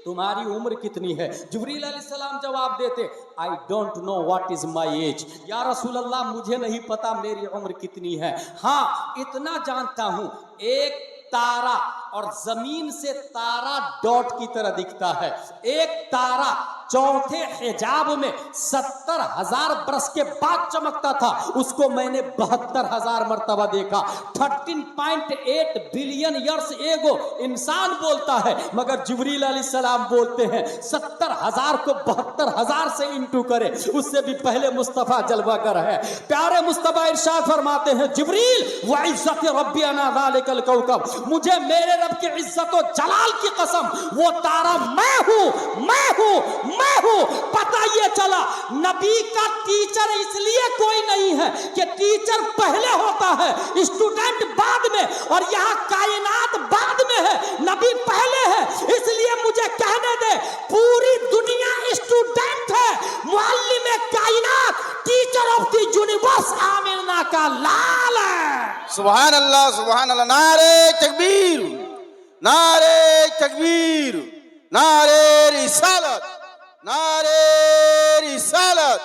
तुम्हारी उम्र कितनी है? जिब्रील अलैहिस्सलाम जवाब देते, आई don't know what is my age. या रसूल अल्लाह, मुझे नहीं पता मेरी उम्र कितनी है। हाँ, इतना जानता हूं, एक तारा और जमीन से तारा डॉट की तरह दिखता है। एक तारा चौथे हिजाब में 70,000 बरस के बाद चमकता था, उसको मैंने 72,000 मर्तबा देखा। 13.8 बिलियन ईयर्स एगो इंसान बोलता है, मगर जिब्रील अलैहिस्सलाम बोलते हैं 70,000 को 72,000 से इंटू करे, उससे भी पहले मुस्तफा जलवागर है। प्यारे मुस्तफा इरशाद फरमाते हैं, जिब्रील व इज्जत रब्बी अना ज़ालिकल कौकब, मुझे मेरे रब की इज्जत और जलाल की कसम, वो तारा मैं हूं, मैं हूं, मैं हूं। पता ये चला नबी का टीचर इसलिए कोई नहीं है कि टीचर पहले होता है, स्टूडेंट बाद में, और यहां कायनात बाद में है, नबी पहले है। इसलिए मुझे कहने दे, पूरी दुनिया स्टूडेंट है, मुअल्लिम कायनात, teacher of the universe Amina का लाल है। सुभान अल्लाह, सुभान अल्लाह। नारे तकबीर, नारे तकबीर, नारे रिसालत, नारे रिसालत।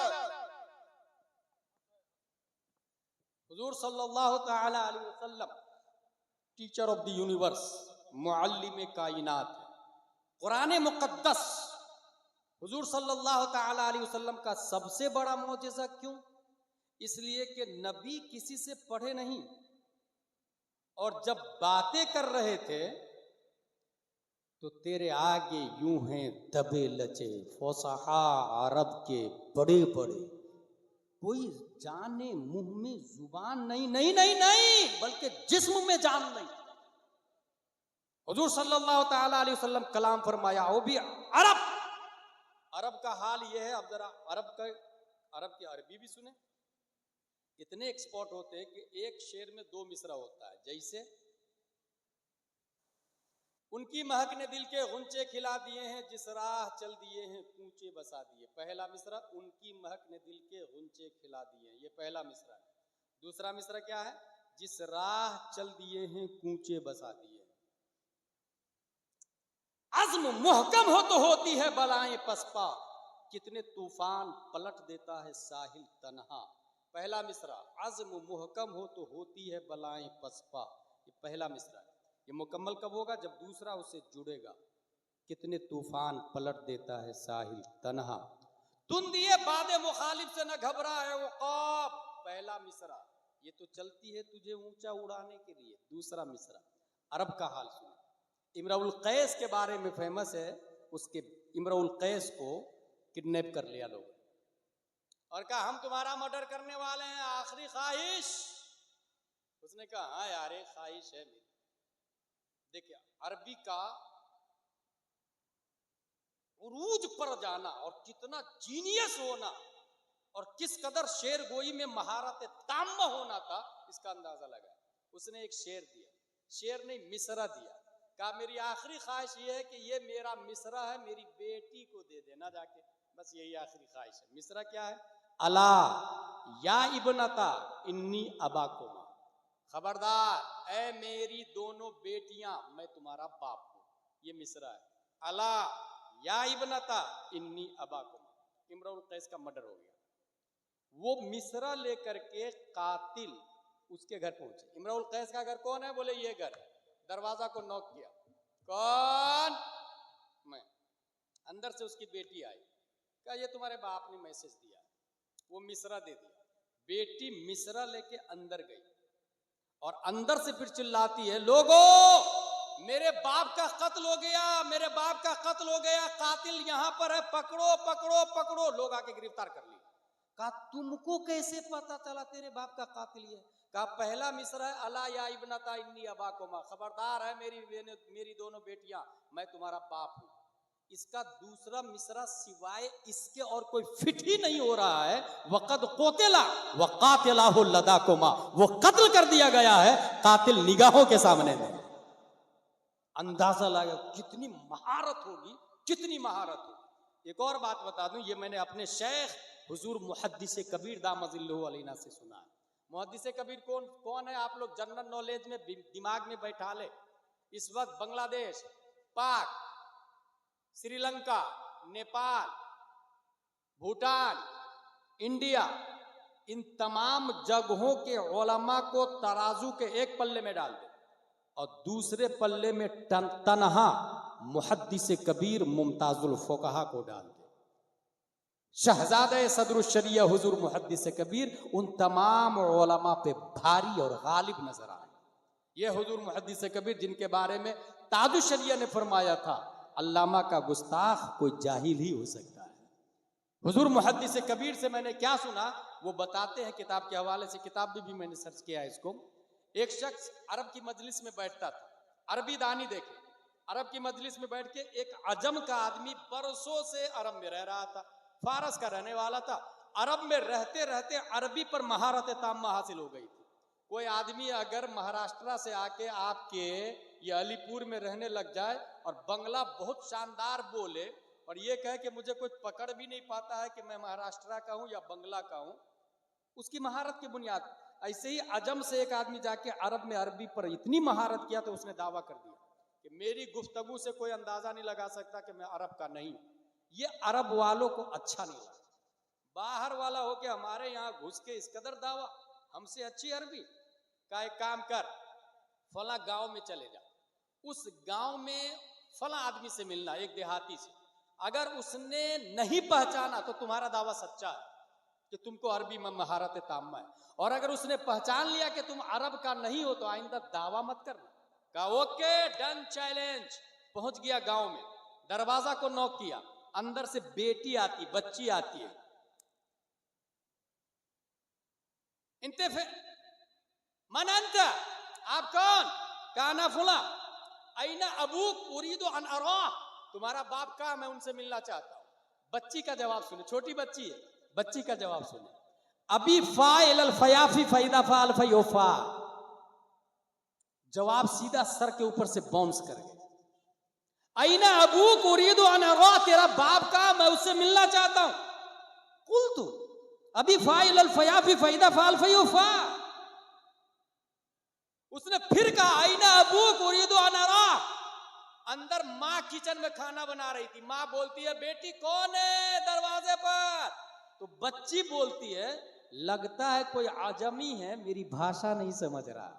हुजूर सल्लल्लाहु तआला अलैहि वसल्लम teacher of the universe, Muallem कायनात। कुरान मुकद्दस हुजूर सल्लल्लाहु तआला अलैहि वसल्लम का सबसे बड़ा मौजज़ा क्यों? इसलिए कि नबी किसी से पढ़े नहीं, और जब बातें कर रहे थे तो तेरे आगे यूं हैं दबे लचे फौसहा अरब के बड़े बड़े, कोई जाने मुंह में जुबान नहीं, नहीं नहीं नहीं, बल्कि जिस्म में जान नहीं। हुजूर सल्लल्लाहु तआला अलैहि वसल्लम कलाम फरमाया, वो भी अरब। अरब का हाल ये है, अब जरा अरब की अरबी भी सुने। इतने एक्सपर्ट होते हैं कि एक शेर में 2 मिसरा होता है। जैसे उनकी महक ने दिल के गुंचे खिला दिए हैं, जिस राह चल दिए हैं कूचे बसा दिए। पहला मिसरा, उनकी महक ने दिल के गुंचे खिला दिए हैं, ये पहला मिसरा है। दूसरा मिसरा क्या है? जिस राह चल दिए हैं कूचे बसा दिए। अज़्म मुहकम हो तो होती है बलाएं पसपा, कितने तूफान पलट देता है साहिल तन्हा। पहला मिसरा, अज़्म मुहकम हो तो होती है बलाएं पसपा, ये पहला मिसरा है। ये मुकम्मल कब होगा? जब दूसरा उससे जुड़ेगा। कितने तूफान पलट देता है साहिल तन्हा, तुम दिए बादे मुखालिफ से न घबरा है उक़ाब। पहला मिसरा, ये तो चलती है तुझे ऊंचा उड़ाने के लिए। दूसरा मिसरा, अरब का हाल सुनो। इम्रुल कैस के बारे में फेमस है, उसके इम्रुल कैस को किडनैप कर लिया लोगों और कहा हम तुम्हारा मर्डर करने वाले हैं, आखिरी ख्वाहिश। उसने कहा हाँ यार, एक ख्वाहिश है मेरी। देखिए अरबी का उरूज पर जाना और कितना जीनियस होना और किस कदर शेर गोई में महारत ताम्मा होना था, इसका अंदाजा लगा। उसने एक शेर दिया, शेर ने मिसरा दिया, कहा मेरी आखिरी ख्वाहिश ये है कि ये मेरा मिसरा है, मेरी बेटी को दे देना जाके, बस यही आखिरी ख्वाहिश है। मिसरा क्या है? अला या इब्नता इन्नी अबाकुमा, खबरदार ऐ मेरी दोनों बेटियां, मैं तुम्हारा बाप हूं। ये मिसरा है। अला या इब्नता इन्नी अबाकुमा। इम्रुल कैस का मर्डर हो गया। वो मिसरा लेकर के कातिल उसके घर पहुंचे। इम्रुल कैस का घर कौन है? बोले ये घर। दरवाजा को नॉक किया, कौन? मैं। अंदर से उसकी बेटी आई, कहा ये तुम्हारे बाप ने मैसेज दिया। वो मिसरा दे दिया। बेटी मिसरा लेके अंदर गई और अंदर से फिर चिल्लाती है, लोगों मेरे बाप का कत्ल हो गया, मेरे बाप का कत्ल हो गया, कातिल यहां पर है, पकड़ो पकड़ो पकड़ो। लोग आके गिरफ्तार कर लिए। कहा तुमको कैसे पता चला तेरे बाप का कातिल ये? कहा पहला मिसरा है अला या इब्नता इन्नी अबाकुमा, खबरदार है मेरी दोनों बेटियां, मैं तुम्हारा बाप हूं। इसका दूसरा मिसरा सिवाय इसके और कोई फिट ही नहीं हो रहा है। वक़द क़ुतिला व क़ातिलहु लदाकुमा, वो कत्ल कर दिया गया है, कातिल निगाहों के सामने में। अंदाजा लगा कितनी महारत होगी, कितनी महारत होगी। एक और बात बता दूं, ये मैंने अपने शेख हुजूर मुहद्दिस कबीर दामजिल्लहु अलैना से सुना है। मुहद्दिस कबीर कौन है? आप लोग जनरल नॉलेज में दिमाग में बैठा ले। इस वक्त बांग्लादेश, पाक, श्रीलंका, नेपाल, भूटान, इंडिया, इन तमाम जगहों के उलमा को तराजू के एक पल्ले में डाल दे और दूसरे पल्ले में तनहा मुहद्दिस कबीर मुमताजुल फुकहा को डाल दे। शहजादे सदरुशरिया हुजूर मुहद्दिस कबीर उन तमाम उलमा पे भारी और गालिब नजर आए। ये हुजूर मुहद्दिस कबीर जिनके बारे में ताजुशरिया ने फरमाया था, अल्लामा का गुस्ताख कोई जाहिल ही हो सकता है। हुजूर मुहद्दिस कबीर से मैंने क्या सुना वो बताते हैं किताब के हवाले से, किताब भी मैंने सर्च किया है इसको। एक शख्स अरब की मजलिस में बैठता था, अरबी दानी देखे, अरब की मजलिस में बैठ के एक अजम का आदमी बरसों से अरब में रह रहा था, फारस का रहने वाला था। अरब में रहते रहते अरबी पर महारत ताम्मा हासिल हो गई थी। कोई आदमी अगर महाराष्ट्र से आके आपके ये अलीपुर में रहने लग जाए और बंगला बहुत शानदार बोले और ये कहे कि मुझे कोई पकड़ भी नहीं पाता है कि मैं महाराष्ट्र का हूं या बंगला का हूं, उसकी महारत की बुनियाद। ऐसे ही अजम से एक आदमी जाके अरब में अरबी पर इतनी महारत किया तो उसने दावा कर दिया कि मेरी गुफ्तगू से कोई अंदाजा नहीं लगा सकता कि मैं अरब का नहीं हूं। ये अरब वालों को अच्छा नहीं लगा। बाहर वाला हो के हमारे यहाँ घुस के इस कदर दावा, हमसे अच्छी अरबी का। एक काम कर, फला गांव में चले जा, उस गांव में फला आदमी से मिलना, एक देहाती से। अगर उसने नहीं पहचाना तो तुम्हारा दावा सच्चा है कि तुमको अरबी में महारत ताम्मा है, और अगर उसने पहचान लिया कि तुम अरब का नहीं हो तो आइंदा दावा मत करना। कहा ओके डन, चैलेंज। पहुंच गया गांव में, दरवाजा को नॉक किया, अंदर से बेटी आती, बच्ची आती है। इनते मन अंत, आप कौन? काना फुला। आईना अबूक उरीदो अन अरा, तुम्हारा बाप कहाँ, मैं उनसे मिलना चाहता हूं। बच्ची का जवाब सुने, छोटी बच्ची है, बच्ची का जवाब सुने। अबी फाइल फयाफी फैदा फाल फयोफा। जवाब सीधा सर के ऊपर से बाउंस कर गया। आईना अबूक उरीदो अन अरा, तेरा बाप कहाँ, मैं उससे मिलना चाहता हूं। कुल तू अभी फाइल फयाफी फैदा फाल फयोफा। उसने फिर कहा आईना अबूक उरीदो अन अरा। अंदर माँ किचन में खाना बना रही थी। माँ बोलती है बेटी कौन है दरवाजे पर? तो बच्ची बोलती है लगता है कोई आजमी है, मेरी भाषा नहीं समझ रहा।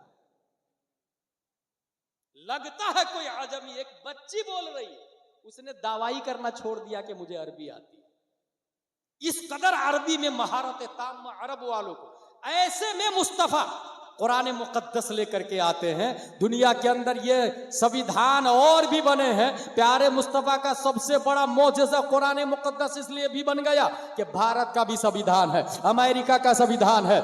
लगता है कोई आजमी, एक बच्ची बोल रही है। उसने दावाई करना छोड़ दिया कि मुझे अरबी आती है। इस कदर अरबी में महारत ताम्मा अरब वालों को। ऐसे में मुस्तफा कुरान मुकद्दस लेकर के आते हैं। दुनिया के अंदर ये संविधान और भी बने हैं। प्यारे मुस्तफा का सबसे बड़ा मौजज़ा कुरान मुकद्दस इसलिए भी बन गया कि भारत का भी संविधान है, अमेरिका का संविधान है,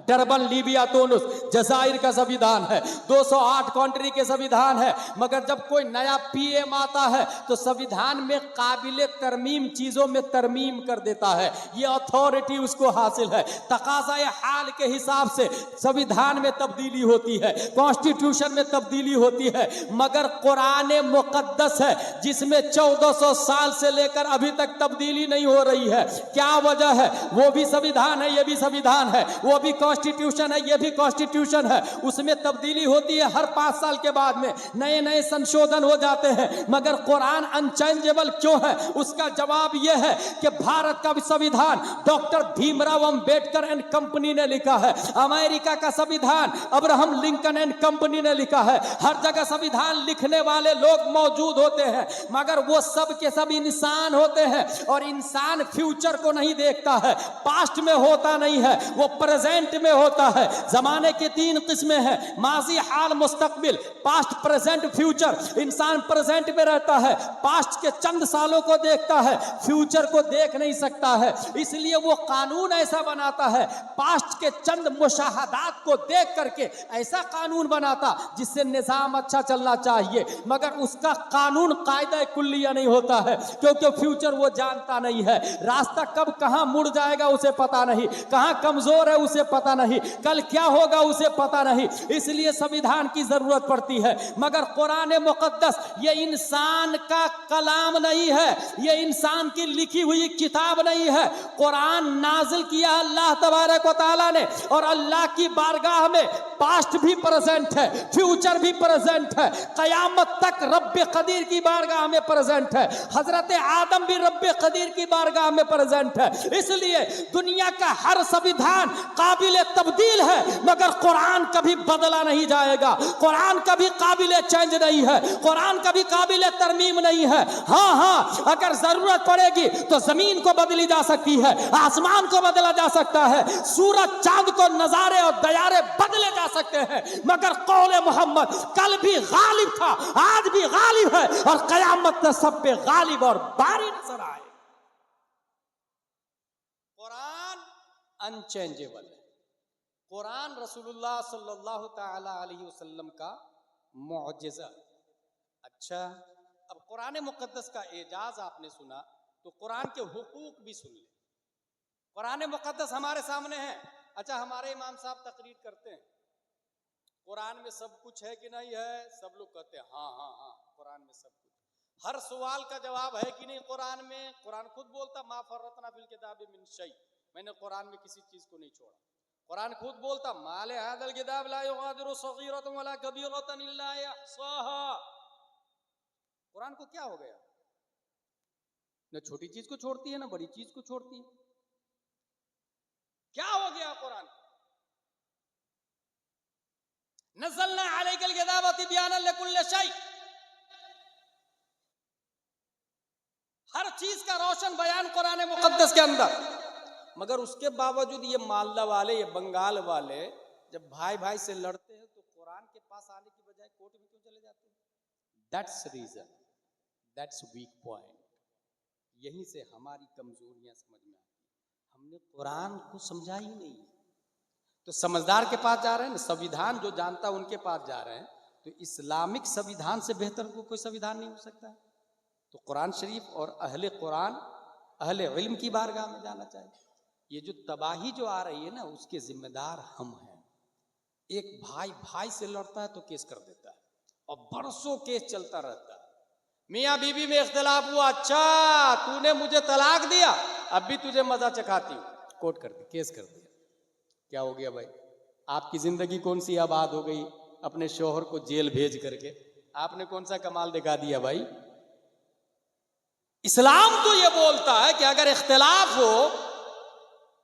डरबन लीबिया तुनिस जज़ाइर का संविधान है, 208 कंट्री के संविधान है। मगर जब कोई नया पीएम आता है तो संविधान में काबिले तरमीम चीजों में तरमीम कर देता है। ये अथॉरिटी उसको हासिल है। तकाज़ा हाल के हिसाब से संविधान में तब्दीली होती है, कॉन्स्टिट्यूशन में तब्दीली होती है। मगर कुरान मुकद्दस है जिसमें 1400 साल से लेकर अभी तक तब्दीली नहीं हो रही है। क्या वजह है? वो भी संविधान है, ये भी संविधान है, वो भी कॉन्स्टिट्यूशन है, ये भी कॉन्स्टिट्यूशन है। उसमें तब्दीली होती है, हर 5 साल के बाद में नए नए संशोधन हो जाते हैं। मगर कुरान अनचेंजेबल क्यों है? उसका जवाब यह है कि भारत का भी संविधान doctor Bhimrao Ambedkar and company ने लिखा है। अमेरिका का संविधान अब्राहम लिंकन एंड कंपनी ने लिखा है। हर जगह संविधान लिखने वाले लोग मौजूद होते हैं, मगर वो सब के सब इंसान होते हैं। और इंसान फ्यूचर को नहीं देखता है, पास्ट में होता नहीं है, वो प्रेजेंट में होता है। जमाने की 3 किस्में हैं, माजी, हाल, मुस्तकबिल, पास्ट, प्रेजेंट, फ्यूचर। इंसान प्रेजेंट में रहता है, पास्ट के चंद सालों को देखता है, फ्यूचर को देख नहीं सकता है। इसलिए वो कानून ऐसा बनाता है, पास्ट के चंद मुशाहदात को देख करके ऐसा कानून बनाता जिससे निजाम अच्छा चलना चाहिए। मगर उसका कानून कायदा कुल्लिया नहीं होता है, क्योंकि फ्यूचर वो जानता नहीं है। रास्ता कब कहां मुड़ जाएगा उसे पता नहीं, कहां कमजोर है उसे पता नहीं, कल क्या होगा उसे पता नहीं। इसलिए संविधान की जरूरत पड़ती है। मगर कुरान मुकद्दस ये इंसान का कलाम नहीं है, ये इंसान की लिखी हुई किताब नहीं है। कुरान नाजिल किया अल्लाह तबारक व तआला ने, और अल्लाह की बारगाह में पास्ट भी प्रेजेंट है, फ्यूचर भी प्रेजेंट है, कयामत तक रब्बे कदीर की बारगाह में प्रेजेंट है। हजरत आदम भी रब्बे कदीर की बारगाह में प्रेजेंट है। इसलिए दुनिया का हर संविधान काबिल काबिल तब्दील है, मगर कुरान कभी बदला नहीं जाएगा। कुरान कभी काबिल चेंज नहीं है, कुरान कभी काबिल तरमीम नहीं है। हाँ हाँ, अगर जरूरत पड़ेगी तो जमीन को बदली जा सकती है, आसमान को बदला जा सकता है, सूरज चांद को नजारे और दयारे बदले जा सकते हैं, मगर कौले मोहम्मद कल भी गालिब था, आज भी गालिब है और कयामत तक सब पे गालिब और बारी नजर आए। कुरान अनचेंजेबल है। कुरान रसूलुल्लाह सल्लल्लाहु ताला अलैहि वसल्लम का मुअजिज़ा। अच्छा, अब कुरान मुक़द्दस का एजाज आपने सुना तो कुरान के हुकूक भी सुन ले। कुरान मुक़द्दस हमारे सामने है। अच्छा, हमारे इमाम साहब तकरीर करते हैं, कुरान में सब कुछ है कि नहीं है? सब लोग कहते हैं हाँ हाँ हाँ, कुरान में सब कुछ। हर सवाल का जवाब है कि नहीं कुरान में? कुरान खुद बोलता मा फर्रतना फिल किताबि मिन शै, मैंने कुरान में किसी चीज को नहीं छोड़ा। कुरान खुद बोलता माले हादल किताब ला युगादिरु सगीरतन वला कबीरतन इल्ला यहसाहा। कुरान को क्या हो गया? न छोटी चीज को छोड़ती है, न बड़ी चीज को छोड़ती है। क्या हो गया कुरान? नज़लना अलैकल किताब तिब्यानन लिकुल्लि शै, हर चीज का रोशन बयान कुरान मुक़द्दस के अंदर। मगर उसके बावजूद ये मालदा वाले, ये बंगाल वाले जब भाई भाई से लड़ते हैं तो कुरान के पास आने की बजाय कोर्ट में क्यों चले जाते हैं? That's reason, that's weak point. यहीं से हमारी कमजोरियां समझ में आती है। हमने कुरान को समझा ही नहीं। तो समझदार के पास जा रहे हैं ना, संविधान जो जानता है उनके पास जा रहे हैं। तो इस्लामिक संविधान से बेहतर कोई संविधान नहीं हो सकता है। तो कुरान शरीफ और अहले कुरान, अहले इल्म की बारगाह में जाना चाहिए। ये जो तबाही जो आ रही है ना, उसके जिम्मेदार हम हैं। एक भाई भाई से लड़ता है तो केस कर देता है और बरसों केस चलता रहता है। मियाँ बीवी में इख्तिलाफ हुआ, अच्छा तूने मुझे तलाक दिया, अब भी तुझे मजा चखाती हूँ, कोर्ट कर दी, केस कर दिया। क्या हो गया भाई? आपकी जिंदगी कौन सी आबाद हो गई अपने शौहर को जेल भेज करके? आपने कौन सा कमाल दिखा दिया भाई? इस्लाम तो ये बोलता है कि अगर इख्तिलाफ हो,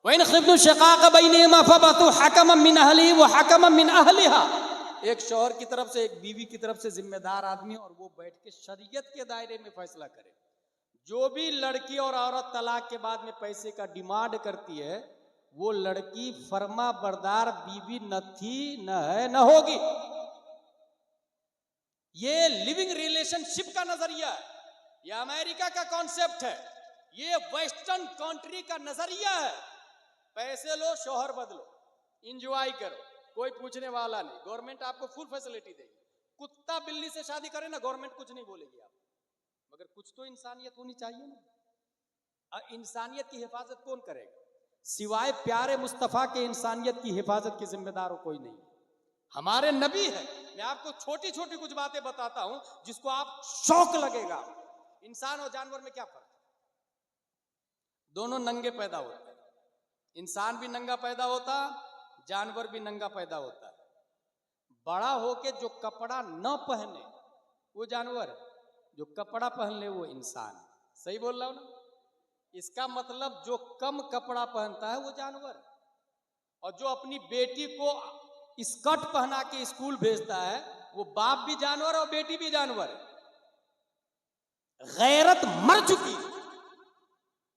वइन खिफ्तुम शिकाक बैनहुमा फबअथू हकमन मिन अहलिही व हकमन मिन अहलिहा। एक शौहर की तरफ से, एक बीवी की तरफ से जिम्मेदार आदमी, और वो बैठ के शरीयत के दायरे में फैसला करे। जो भी लड़की और औरत तलाक के बाद में पैसे का डिमांड करती है, वो लड़की फर्मा बरदार बीवी न थी, न है, न होगी। ये लिविंग रिलेशनशिप का नजरिया है, ये अमेरिका का कॉन्सेप्ट है, ये वेस्टर्न कंट्री का नजरिया है। पैसे लो, शौहर बदलो, इंजॉय करो, कोई पूछने वाला नहीं। गवर्नमेंट आपको फुल फैसिलिटी देगी। कुत्ता बिल्ली से शादी करे ना, गवर्नमेंट कुछ नहीं बोलेगी आप, मगर कुछ तो इंसानियत होनी चाहिए ना। इंसानियत की हिफाजत कौन करेगा? सिवाय प्यारे मुस्तफा के इंसानियत की हिफाजत की जिम्मेदार कोई नहीं। हमारे नबी है। मैं आपको छोटी छोटी कुछ बातें बताता हूं जिसको आप शौक लगेगा। इंसान और जानवर में क्या फर्क है? दोनों नंगे पैदा होते हैं। इंसान भी नंगा पैदा होता, जानवर भी नंगा पैदा होता है। बड़ा होके जो कपड़ा न पहने वो जानवर, जो कपड़ा पहन ले वो इंसान। सही बोल रहा हूं ना? इसका मतलब जो कम कपड़ा पहनता है वो जानवर, और जो अपनी बेटी को स्कर्ट पहना के स्कूल भेजता है वो बाप भी जानवर और बेटी भी जानवर। गैरत मर चुकी।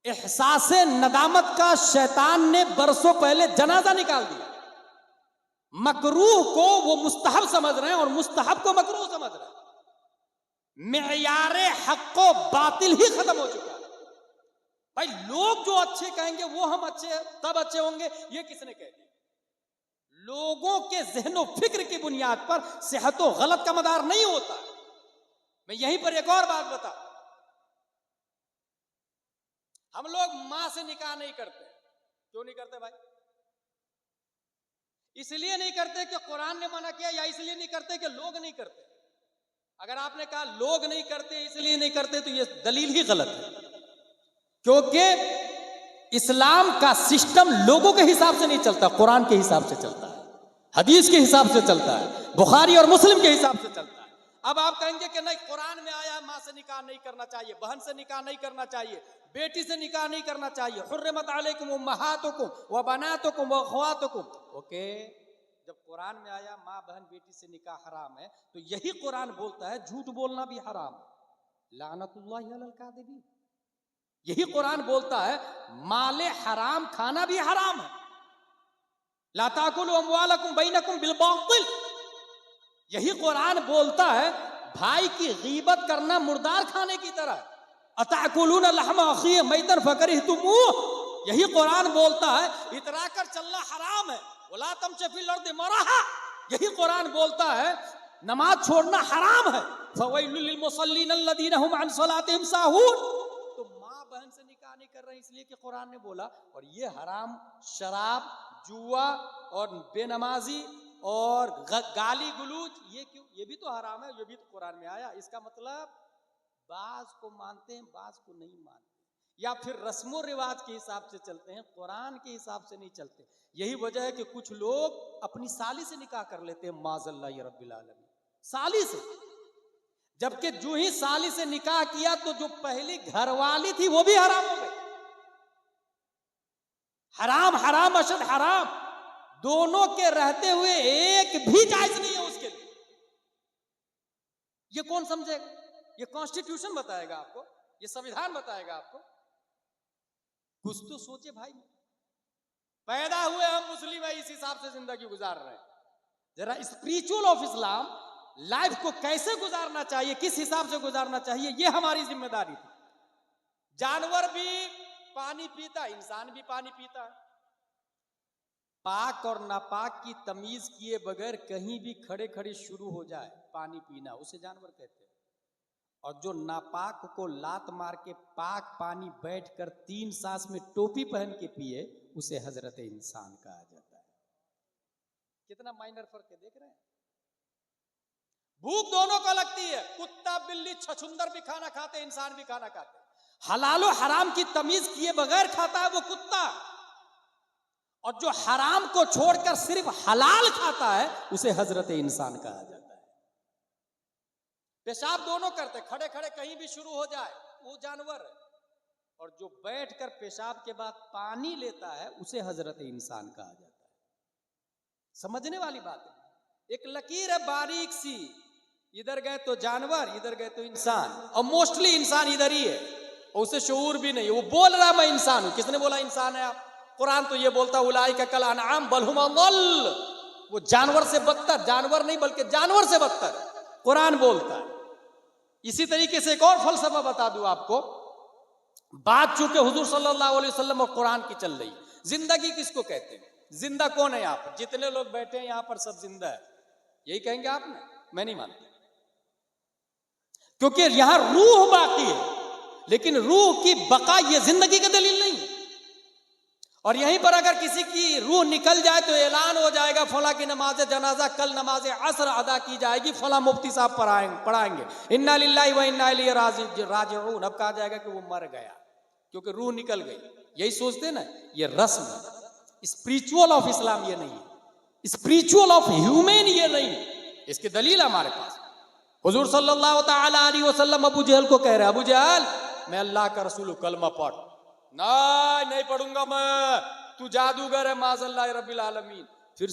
एहसासे नदामत का शैतान ने बरसों पहले जनाजा निकाल दिया। मकरूह को वो मुस्तहब समझ रहे हैं और मुस्तहब को मकरूह समझ रहे हैं। मेयारे हक को बातिल ही खत्म हो चुका है। भाई लोग जो अच्छे कहेंगे वो हम अच्छे तब अच्छे होंगे, ये किसने कह दिया? लोगों के ज़हनो फिक्र की बुनियाद पर सेहतो गलत का मदार नहीं होता। मैं यहीं पर एक और बात बता, हम लोग मां से निकाह नहीं करते। क्यों नहीं करते भाई? इसलिए नहीं करते कि कुरान ने मना किया, या इसलिए नहीं करते कि लोग नहीं करते? अगर आपने कहा लोग नहीं करते इसलिए नहीं करते तो यह दलील ही गलत है, क्योंकि इस्लाम का सिस्टम लोगों के हिसाब से नहीं चलता, कुरान के हिसाब से चलता है, हदीस के हिसाब से चलता है, बुखारी और मुस्लिम के हिसाब से चलता है। अब आप कहेंगे कि नहीं, कुरान में आया माँ से निकाह नहीं करना चाहिए, बहन से निकाह नहीं करना चाहिए, बेटी से निकाह नहीं करना चाहिए, हुर्रिमत अलैकुम उम्महातुकुम व बनातुकुम व अख्वातुकुम। ओके, जब कुरान में आया माँ बहन बेटी से निकाह हराम है, तो यही कुरान बोलता है झूठ बोलना भी हराम है, लानतुल्लाहि अलल कादिबीन। यही कुरान बोलता है माले हराम खाना भी हराम है, ला ताकुलू अमवालकुम बैनकुम बिल बातिल। यही कुरान बोलता है भाई की गीबत करना मुर्दार खाने की तरह, अताकुलून लहमा अखी मैतन फकरिहतुमूह। यही कुरान बोलता है इतरा कर चलना हराम है, वला तमशी फिल अर्दि मरहा। यही कुरान बोलता है नमाज छोड़ना हराम है, फवैलुल लिल मुसल्लीन अल्लज़ीना हुम अन सलातिहिम साहून। तो माँ बहन से निकाह नहीं कर रहे इसलिए कि कुरान ने बोला, और ये हराम शराब, जुआ और बेनमाजी और गाली गुलूज, ये क्यों? ये भी तो हराम है, ये भी तो कुरान में आया। इसका मतलब बाज को मानते हैं, बाज को नहीं मानते, या फिर रस्मो रिवाज के हिसाब से चलते हैं, कुरान के हिसाब से नहीं चलते। यही वजह है कि कुछ लोग अपनी साली से निकाह कर लेते हैं, माज़ल्लाह या रब्बिल आलमीन, साली से। जबकि जो ही साली से निकाह किया तो जो पहली घरवाली थी वो भी हराम हो गई। हराम हराम अशद हराम, दोनों के रहते हुए एक भी जायज नहीं है उसके लिए। ये कौन समझेगा? ये कॉन्स्टिट्यूशन बताएगा आपको, ये संविधान बताएगा आपको। कुछ तो सोचे भाई, पैदा हुए हम मुस्लिम है, इस हिसाब से जिंदगी गुजार रहे हैं। जरा स्पिरिचुअल ऑफ इस्लाम लाइफ को कैसे गुजारना चाहिए, किस हिसाब से गुजारना चाहिए, ये हमारी जिम्मेदारी थी। जानवर भी पानी पीता, इंसान भी पानी पीता है। पाक और नापाक की तमीज किए बगैर कहीं भी खड़े खड़े शुरू हो जाए पानी पीना, उसे जानवर कहते हैं। और जो नापाक को लात मार के पाक पानी बैठकर 3 सांस में टोपी पहन के पिए, उसे हजरत इंसान कहा जाता है। कितना माइनर फर्क है, देख रहे हैं? भूख दोनों को लगती है, कुत्ता बिल्ली छछुंदर भी खाना खाते, इंसान भी खाना खाते। हलाल और हराम की तमीज किए बगैर खाता है वो कुत्ता, और जो हराम को छोड़कर सिर्फ हलाल खाता है उसे हजरत इंसान कहा जाता है। पेशाब दोनों करते, खड़े खड़े कहीं भी शुरू हो जाए वो जानवर है, और जो बैठकर पेशाब के बाद पानी लेता है उसे हजरत इंसान कहा जाता है। समझने वाली बात है। एक लकीर है बारीक सी, इधर गए तो जानवर, इधर गए तो इंसान, और मोस्टली इंसान इधर ही है, और उसे शऊर भी नहीं। वो बोल रहा मैं इंसान हूं, किसने बोला इंसान है आप? कुरान तो ये बोलता उलाइका कल अनआम बल हुम अदल, वो जानवर से बदतर, जानवर नहीं बल्कि जानवर से बदतर कुरान बोलता है। इसी तरीके से एक और फलसफा बता दूं आपको। बात चूंकि हुजूर सल्लल्लाहु अलैहि वसल्लम और कुरान की चल रही, जिंदगी किसको कहते हैं? जिंदा कौन है यहाँ पर? जितने लोग बैठे हैं यहाँ पर सब जिंदा है, यही कहेंगे आपने? मैं नहीं मानता, क्योंकि यहां रूह बाकी है, लेकिन रूह की बका ये जिंदगी का दलील नहीं है। और यहीं पर अगर किसी की रूह निकल जाए तो ऐलान हो जाएगा फला की नमाज जनाजा कल नमाज असर अदा की जाएगी, फला मुफ्ती साहब पढ़ाएंगे इन्ना लिल्लाहि व इन्ना इलैहि राजिऊन। अब कहा जाएगा कि वो मर गया क्योंकि रूह निकल गई। यही सोचते ना, ये रस्म है। स्पिरिचुअल ऑफ इस्लाम ये नहीं है, स्पिरिचुअल ऑफ ह्यूमन ये नहीं है। इसकी दलील हमारे पास हुजूर सल्लल्लाहु तआला अलैहि वसल्लम अबू जहल को कह रहे हैं, अबू जहल मैं अल्लाह का रसूल हूं, कलमा पढ़। नहीं पढ़ूंगा मैं, तू जादूगर है, माज़ल्लाह रब्बिल आलमीन। फिर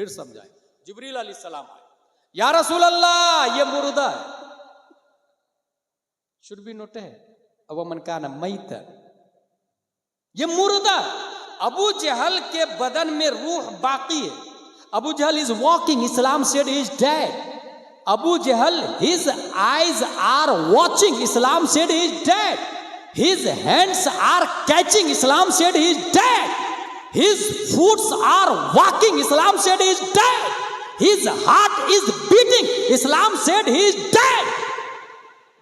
समझाए जिब्रील अलैहिस्सलाम आए, या रसूल अल्लाह ये मुर्दा है, शुड बी नोट है अब मन का ना मैत, ये मुर्दा। अबू जहल के बदन में रूह बाकी है। Abu Jahl is walking, Islam said he is dead. Abu Jahl his eyes are watching, Islam said he is dead. His hands are catching, Islam said he is dead. His feet are walking, Islam said he is dead. His heart is beating, Islam said he is dead.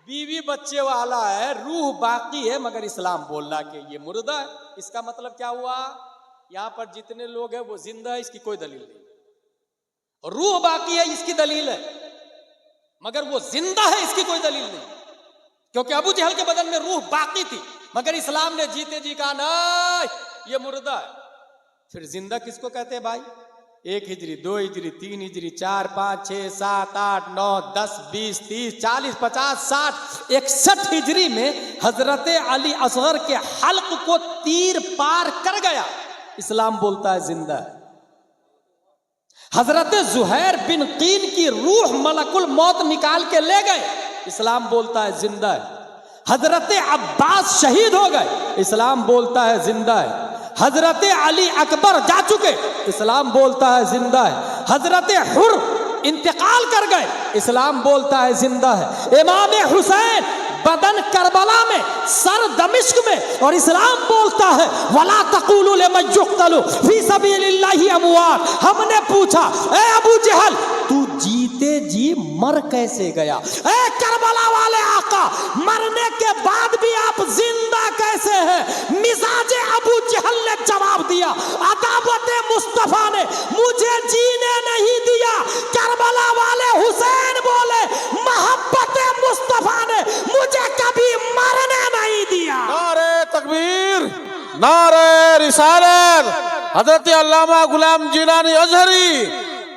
बीवी बच्चे वाला है, रूह बाकी है, मगर इस्लाम बोल रहा कि ये मुर्दा है। इसका मतलब क्या हुआ? यहां पर जितने लोग हैं वो जिंदा है, इसकी कोई दलील नहीं। रूह बाकी है, इसकी दलील है, मगर वो जिंदा है, इसकी कोई दलील नहीं। क्योंकि अबू जहल के बदन में रूह बाकी थी, मगर इस्लाम ने जीते जी कहा नहीं ये मुर्दा है। फिर जिंदा किसको कहते हैं भाई? 1 हिजरी, 2 हिजरी, 3 हिजरी, 4, 5, 6, 7, 8, 9, 10, 20, 30, 40, 50, 60, 61 हिजरी में हजरत अली असगर के हल्क को तीर पार कर गया। इस्लाम बोलता है जिंदा है। हजरत जुहैर बिन कीन की रूह मलकुल मौत निकाल के ले गए। इस्लाम बोलता है जिंदा है। हजरत अब्बास शहीद हो गए। इस्लाम बोलता है जिंदा है। हजरत अली अकबर जा चुके। इस्लाम बोलता है जिंदा है। हजरत हुर इंतकाल कर गए। इस्लाम बोलता है जिंदा है। इमाम हुसैन बदन करबला में, सर दमिश्क में, और इस्लाम बोलता है वला तक़ूलू लिमन युक़्तलू फी सबीलिल्लाहि अमवात। हमने पूछा ए अबू जहल तू जीते जी मर कैसे गया? ए करबला वाले आका, मरने के बाद भी आप जिंदा कैसे हैं? मिजाज अबू जहल ने जवाब दिया, अदावत मुस्तफा ने मुझे जीने नहीं दिया। करबला वाले हुसैन बोले, मोहब्बत मुस्तफा ने मुझे कभी मरने नहीं दिया। नारे तकबीर, नारे रिसालत। हजरत अल्लामा गुलाम जिलानी अजहरी,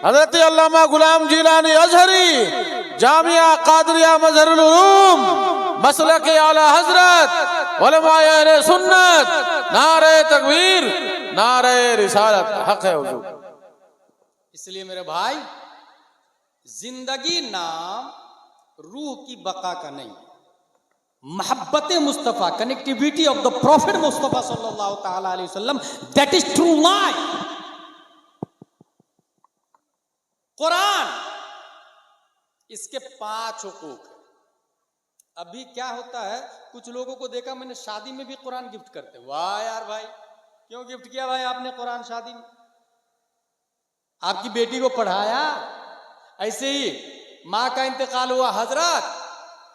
हजरत अल्लामा गुलाम जिलानी अजहरी, जामिया कादरिया मजहरुल उलूम, मसलक आला हजरत, उलमाए अहले सुन्नत। नारे तकबीर, नारे रिसालत। हक है हुजूर। इसलिए मेरे भाई, जिंदगी नाम रूह की बका का नहीं, मोहब्बत Mustafa, connectivity of the profit Mustafa सल्लल्लाहु ताला अलैहि वसल्लम, that is true life. Quran, इसके 5 हुकूक। अभी क्या होता है, कुछ लोगों को देखा मैंने शादी में भी कुरान गिफ्ट करते। वाह यार भाई, क्यों गिफ्ट किया भाई आपने कुरान शादी में? आपकी बेटी को पढ़ाया? ऐसे ही माँ का इंतकाल हुआ, हजरत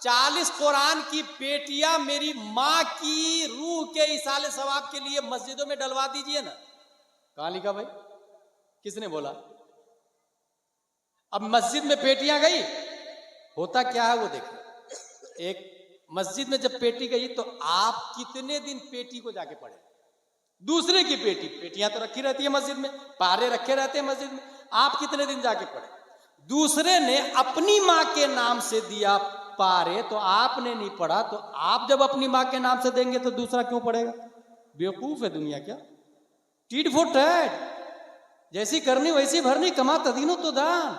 40 कुरान की पेटियां मेरी माँ की रूह के इसाले सवाब के लिए मस्जिदों में डलवा दीजिए ना। कहां लिखा भाई? किसने बोला? अब मस्जिद में पेटियां गई, होता क्या है वो देखो। एक मस्जिद में जब पेटी गई तो आप कितने दिन पेटी को जाके पढ़े? दूसरे की पेटी, पेटियां तो रखी रहती है मस्जिद में, पारे रखे रहते हैं मस्जिद में, आप कितने दिन जाके पढ़े? दूसरे ने अपनी माँ के नाम से दिया पारे तो आपने नहीं पढ़ा, तो आप जब अपनी माँ के नाम से देंगे तो दूसरा क्यों पढ़ेगा? बेवकूफ है दुनिया क्या? टीट फॉर टैट, जैसी करनी वैसी भरनी, कमा तदीनो तो दान।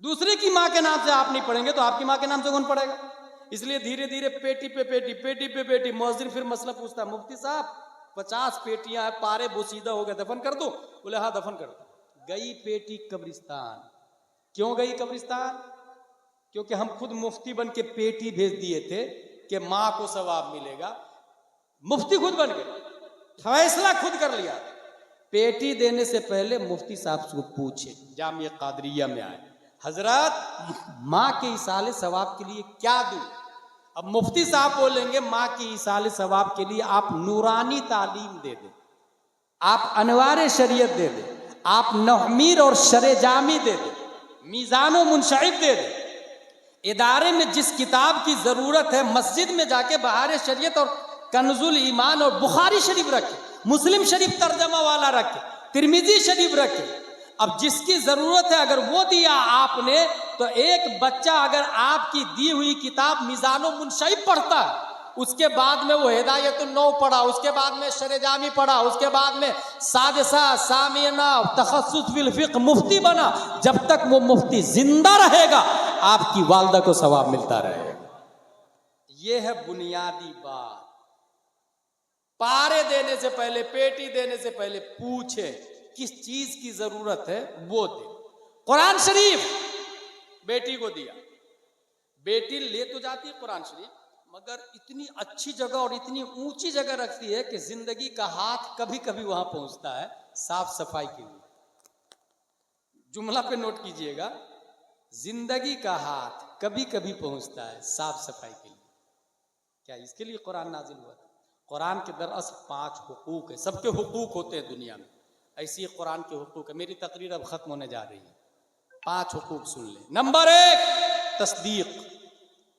दूसरे की माँ के नाम से आप नहीं पढ़ेंगे तो आपकी माँ के नाम से कौन पढ़ेगा? इसलिए धीरे धीरे पेटी पे पेटी, पेटी पे पेटी। मुअज्जिन फिर मसला पूछता है, मुफ्ती साहब 50 पेटियां हैं, पारे बोसीदा हो गए, दफन कर दो? बोले हाँ दफन कर दो। गई पेटी कब्रिस्तान। क्यों गई कब्रिस्तान? क्योंकि हम खुद मुफ्ती बन के पेटी भेज दिए थे कि माँ को सवाब मिलेगा। मुफ्ती खुद बन गए, फैसला खुद कर लिया। पेटी देने से पहले मुफ्ती साहब से पूछे, जामिया कादरिया में आए, हजरत माँ के इसाले सवाब के लिए क्या दूं? अब मुफ्ती साहब बोलेंगे माँ के इसाले सवाब के लिए आप नूरानी तालीम दे दें, आप अनवारे शरीयत दे दें, आप नहमीर और शरे जामी दे दें, मीज़ानो मुनशरिफ दे दें। इदारे में जिस किताब की ज़रूरत है मस्जिद में जाके बहार शरीयत और कन्जुल ईमान और बुखारी शरीफ रखे, मुस्लिम शरीफ तर्जमा वाला रखे, तिरमिजी शरीफ रखे। अब जिसकी ज़रूरत है अगर वो दिया आपने, तो एक बच्चा अगर आपकी दी हुई किताब मीज़ानो मुनशरिफ पढ़ता है, उसके बाद में वो हिदायतुन्नौ पढ़ा, उसके बाद में शरे जामी पढ़ा, उसके बाद में सादिसा सामिना तखस्सुस फिल फिक़्ह मुफ्ती बना, जब तक वो मुफ्ती जिंदा रहेगा आपकी वालदा को सवाब मिलता रहेगा। ये है बुनियादी बात। पारे देने से पहले, पेटी देने से पहले पूछे किस चीज की जरूरत है वो दे। कुरान शरीफ बेटी को दिया, बेटी ले तो जाती है कुरान शरीफ, मगर इतनी अच्छी जगह और इतनी ऊंची जगह रखती है कि जिंदगी का हाथ कभी कभी वहां पहुंचता है साफ सफाई के लिए। जुमला पे नोट कीजिएगा, जिंदगी का हाथ कभी कभी पहुंचता है साफ सफाई के लिए। क्या इसके लिए कुरान नाजिल हुआ था? कुरान के दरअसल 5 हुकूक है, सबके हुकूक होते हैं दुनिया में, ऐसी कुरान के हुकूक है। मेरी तकरीर अब खत्म होने जा रही है, 5 हुकूक सुन ले। नंबर 1, तस्दीक,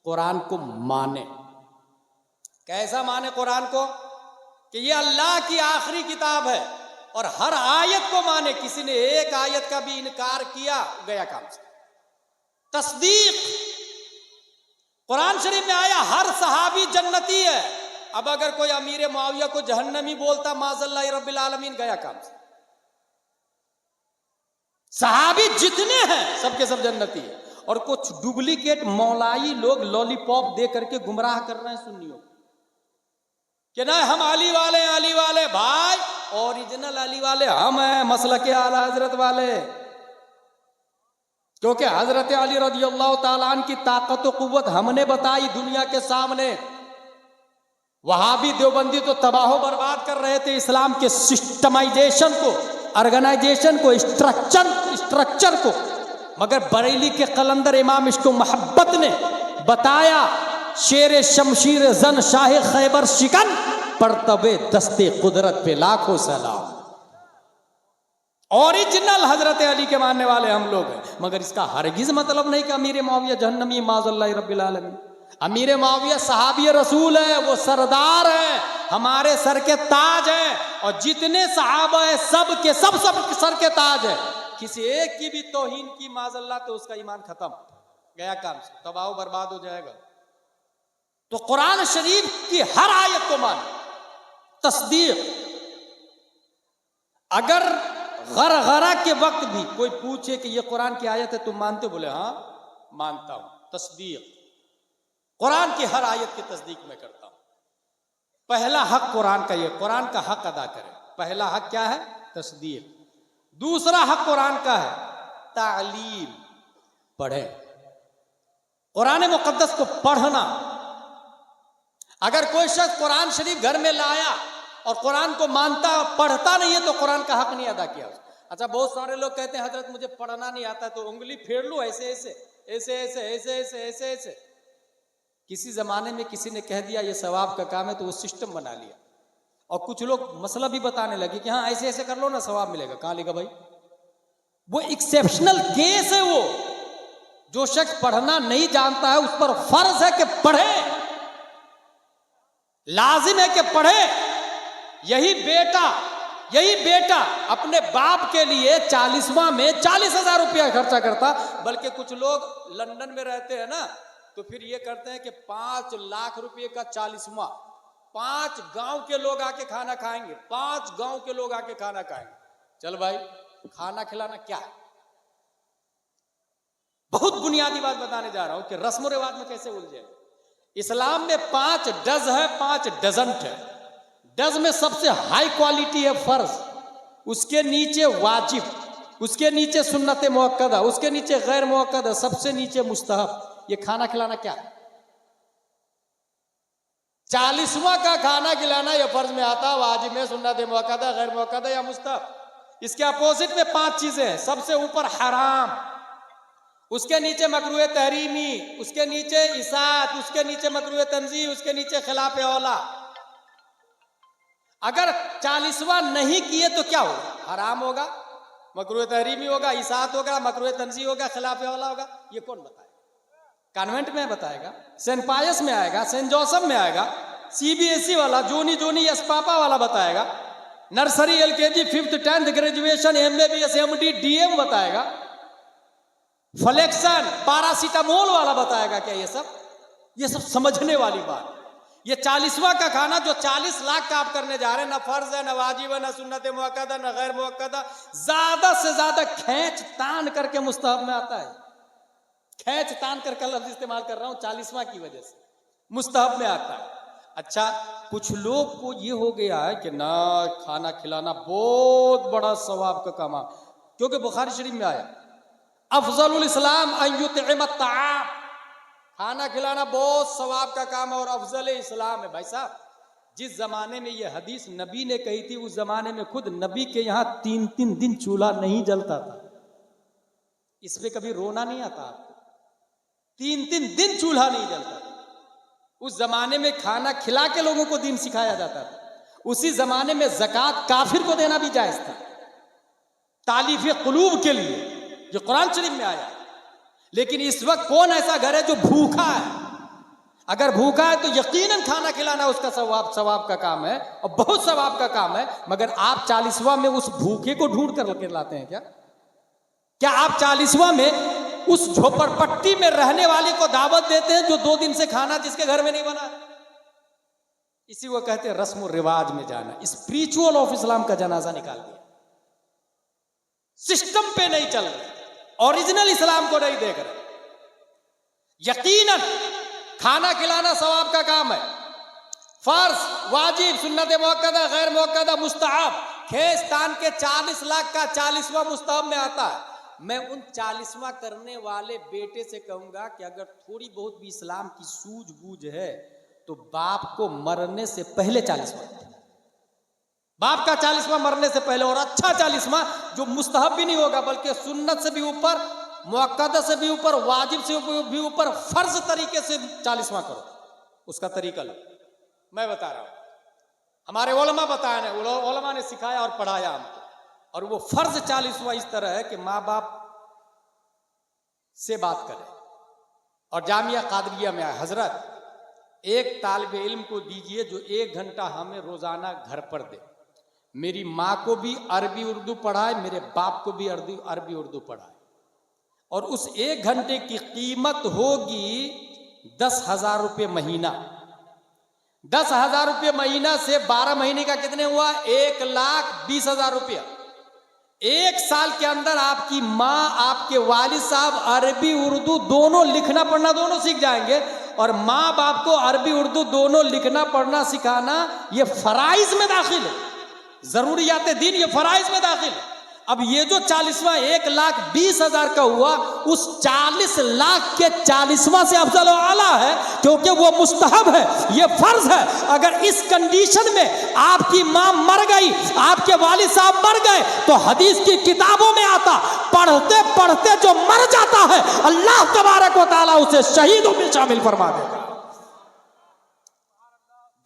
कुरान को माने। कैसा माने कुरान को? कि ये अल्लाह की आखिरी किताब है, और हर आयत को माने। किसी ने एक आयत का भी इनकार किया, गया काम से। तस्दीक, कुरान शरीफ में आया हर सहाबी जन्नती है। अब अगर कोई अमीर मुआविया को जहन्नमी बोलता, माज़ल्लाह रब्बिल आलमीन, गया काम से। सहाबी जितने हैं सबके सब जन्नती है। और कुछ डुप्लीकेट मौलाई लोग लॉलीपॉप दे करके गुमराह कर रहे हैं सुन्नियों कि ना हम अली वाले, अली वाले भाई, ओरिजिनल अली वाले हम हैं, मसलक आला हजरत वाले। क्योंकि हजरत अली रज़ियल्लाहु ताला अन्हु की ताकत और कुव्वत हमने बताई दुनिया के सामने। वहाबी देवबंदी तो तबाह बर्बाद कर रहे थे इस्लाम के सिस्टमाइजेशन को, ऑर्गेनाइजेशन को, स्ट्रक्चर को। मगर बरेली के कलंदर इमाम इश्क़ मोहब्बत ने बताया, शेर शमशीर जन शाह खैबर शिकन, परतबे दस्ते कुदरत पे लाखों सलाम। ओरिजिनल हजरत अली के मानने वाले हम लोग हैं। मगर इसका हरगिज मतलब नहीं कि अमीर मुआविया जहन्नमी, माज़ल्लाह रब्बिल आलमीन। अमीर मुआविया सहाबी रसूल है, वो सरदार है, हमारे सर के ताज है। और जितने सहाबा है सब के सब सर के ताज है। किसी एक की भी तौहीन की माज़ल्लाह तो उसका ईमान खत्म, गया काम से, तबाह बर्बाद हो जाएगा। तो कुरान शरीफ की हर आयत को मान, तस्दीक। अगर गरगरा के वक्त भी कोई पूछे कि ये कुरान की आयत है, तुम मानते हो? बोले हाँ मानता हूं। तस्दीक, कुरान की हर आयत की तस्दीक मैं करता हूं। पहला हक कुरान का, ये कुरान का हक अदा करें। पहला हक क्या है? तस्दीक। दूसरा हक कुरान का है तालीम, पढ़े कुरान मुकद्दस को, पढ़ना। अगर कोई शख्स कुरान शरीफ घर में लाया और कुरान को मानता, पढ़ता नहीं है, तो कुरान का हक नहीं अदा किया। अच्छा, बहुत सारे लोग कहते हैं हजरत मुझे पढ़ना नहीं आता, तो उंगली फेर लो ऐसे ऐसे ऐसे ऐसे ऐसे ऐसे ऐसे ऐसे। किसी जमाने में किसी ने कह दिया ये सवाब का काम है, तो वो सिस्टम बना लिया। और कुछ लोग मसला भी बताने लगे कि हाँ ऐसे ऐसे कर लो ना सवाब मिलेगा। कहाँ लिखा भाई? वो एक्सेप्शनल केस है। वो जो शख्स पढ़ना नहीं जानता है उस पर फर्ज है कि पढ़े, लाजिम है कि पढ़े। यही बेटा अपने बाप के लिए 40वां में 40,000 रुपया खर्चा करता। बल्कि कुछ लोग लंदन में रहते हैं ना, तो फिर ये करते हैं कि 5 लाख रुपए का 40वां, 5 गांव के लोग आके खाना खाएंगे, 5 गांव के लोग आके खाना खाएंगे। चल भाई, खाना खिलाना क्या है? बहुत बुनियादी बात बताने जा रहा हूं कि रस्म रिवाज में कैसे उलझे। इस्लाम में 5 डज है, 5 डजंट है। डज में सबसे हाई क्वालिटी है फर्ज, उसके नीचे वाजिब, उसके नीचे सुन्नत मुअक्कदा, उसके नीचे गैर मुअक्कदा, सबसे नीचे मुस्तहब। ये खाना खिलाना क्या है? 40वां का खाना खिलाना ये फर्ज में आता, वाजिब में, सुन्नत मुअक्कदा, गैर मुअक्कदा या मुस्तहब। इसके अपोजिट में 5 चीजें हैं। सबसे ऊपर हराम, उसके नीचे मकरूह तहरीमी, उसके नीचे इसात, उसके नीचे मकरूह तंज़ीह, उसके नीचे खिलाफ औला। अगर 40वां नहीं किए तो क्या होगा? हराम होगा, मकरूह तहरीमी होगा, इसात होगा, मकरूह तंज़ीह होगा, खिलाफ औला होगा। ये कौन बताएगा? कॉन्वेंट में बताएगा, सेंट पायस में आएगा, सेंट जोसेफ में आएगा, CBSE वाला, जोनी एस पापा वाला बताएगा, nursery LKG 5th 10th graduation MBBS MD DM बताएगा, फ्लेक्सन पैरासीटामोल वाला बताएगा। क्या ये सब समझने वाली बात। ये 40वां का खाना जो 40 लाख का आप करने जा रहे हैं, ना फर्ज है, ना वाजिब है, ना सुन्नत मुअक्कदा, ना गैर मुअक्कदा, ज्यादा से ज्यादा खींच तान करके मुस्तहब में आता है। खींच तान करके लफ्ज इस्तेमाल कर रहा हूं 40वां की वजह से, मुस्तहब में आता है। अच्छा, कुछ लोग को ये हो गया है कि ना खाना खिलाना बहुत बड़ा सवाब का काम है, क्योंकि बुखारी शरीफ में आया अफजलुल इस्लाम अन युतइम अत्ताम, खाना खिलाना बहुत सवाब का काम है और अफजल इस्लाम है। भाई साहब, जिस जमाने में ये हदीस नबी ने कही थी, उस जमाने में खुद नबी के यहाँ 3-3 दिन चूल्हा नहीं जलता था। इस पे कभी रोना नहीं आता आपको? 3-3 दिन चूल्हा नहीं जलता था। उस जमाने में खाना खिला के लोगों को दीन सिखाया जाता था। उसी जमाने में ज़कात काफिर को देना भी जायज था, तालीफ कुलूब के लिए, जो कुरान शरीफ में आया। लेकिन इस वक्त कौन ऐसा घर है जो भूखा है? अगर भूखा है तो यकीनन खाना खिलाना उसका सवाब का काम है और बहुत सवाब का काम है। मगर आप 40वां में उस भूखे को ढूंढ कर लेके लाते हैं क्या आप 40वां में उस झोपड़पट्टी में रहने वाले को दावत देते हैं जो 2 दिन से खाना जिसके घर में नहीं बना? इसी को कहते हैं रस्म और रिवाज में जाना। स्पिरिचुअल ऑफ इस्लाम का जनाजा निकाल दिया, सिस्टम पे नहीं चल रहे, ओरिजिनल इस्लाम को नहीं देख रहे। यकीनन खाना खिलाना सवाब का काम है, फर्ज, वाजिब, सुन्नत मुअक्कदा, गैर मुअक्कदा, मुस्तहब। खेस्तान के 40 लाख का 40वां मुस्तहब में आता है। मैं उन 40वां करने वाले बेटे से कहूंगा कि अगर थोड़ी बहुत भी इस्लाम की सूझबूझ है तो बाप को मरने से पहले 40वां, बाप का 40वां मरने से पहले, और अच्छा 40वां जो मुस्तहब भी नहीं होगा बल्कि सुन्नत से भी ऊपर, मुअक्कदा से भी ऊपर, वाजिब से भी ऊपर, फर्ज तरीके से 40वां करो। उसका तरीका लो, मैं बता रहा हूं, हमारे उलमा बताया ना, उलमा ने सिखाया और पढ़ाया हमको। और वो फर्ज 40वां इस तरह है कि माँ बाप से बात करें। और जामिया कादरिया में आए, हजरत एक तालिब इल्म को दीजिए जो 1 घंटा हमें रोजाना घर पर दे। मेरी माँ को भी अरबी उर्दू पढ़ाए, मेरे बाप को भी अरबी उर्दू पढ़ाए, और उस 1 घंटे की कीमत होगी 10,000 रुपये महीना। 10,000 रुपये महीना से 12 महीने का कितने हुआ? 1,20,000 रुपया। 1 साल के अंदर आपकी माँ, आपके वालिद साहब अरबी उर्दू दोनों लिखना पढ़ना दोनों सीख जाएंगे। और माँ बाप को अरबी उर्दू दोनों लिखना पढ़ना सिखाना ये फराइज में दाखिल है, जरूरियात दीन ये फराइज में दाखिल है। अब ये जो 40वां 1,20,000 का हुआ, उस 40 लाख के 40वां से अफजल व आला है, क्योंकि वो मुस्तहब है, ये फर्ज है। अगर इस कंडीशन में आपकी माँ मर गई, आपके वालिद साहब मर गए, तो हदीस की किताबों में आता, पढ़ते पढ़ते जो मर जाता है अल्लाह तबारक व तआला उसे शहीदों में शामिल फरमा देगा।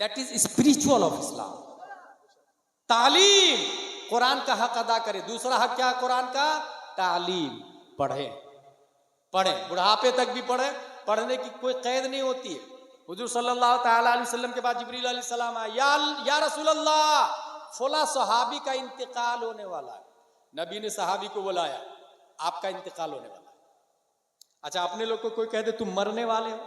That is spiritual of Islam. तालीम, कुरान का हक अदा करे। दूसरा हक क्या? कुरान का तालीम, पढ़े, बुढ़ापे तक भी पढ़े, पढ़ने की कोई कैद नहीं होती है। हुजूर सल्लल्लाहु तआला अलैहि वसल्लम के बाद जिब्रील अलैहिस्सलाम आया, या रसूल अल्लाह, फला सहाबी का इंतकाल होने वाला है। नबी ने सहाबी को बुलाया, आपका इंतकाल होने वाला है। अच्छा, अपने लोग को कोई कह दे तुम मरने वाले हो।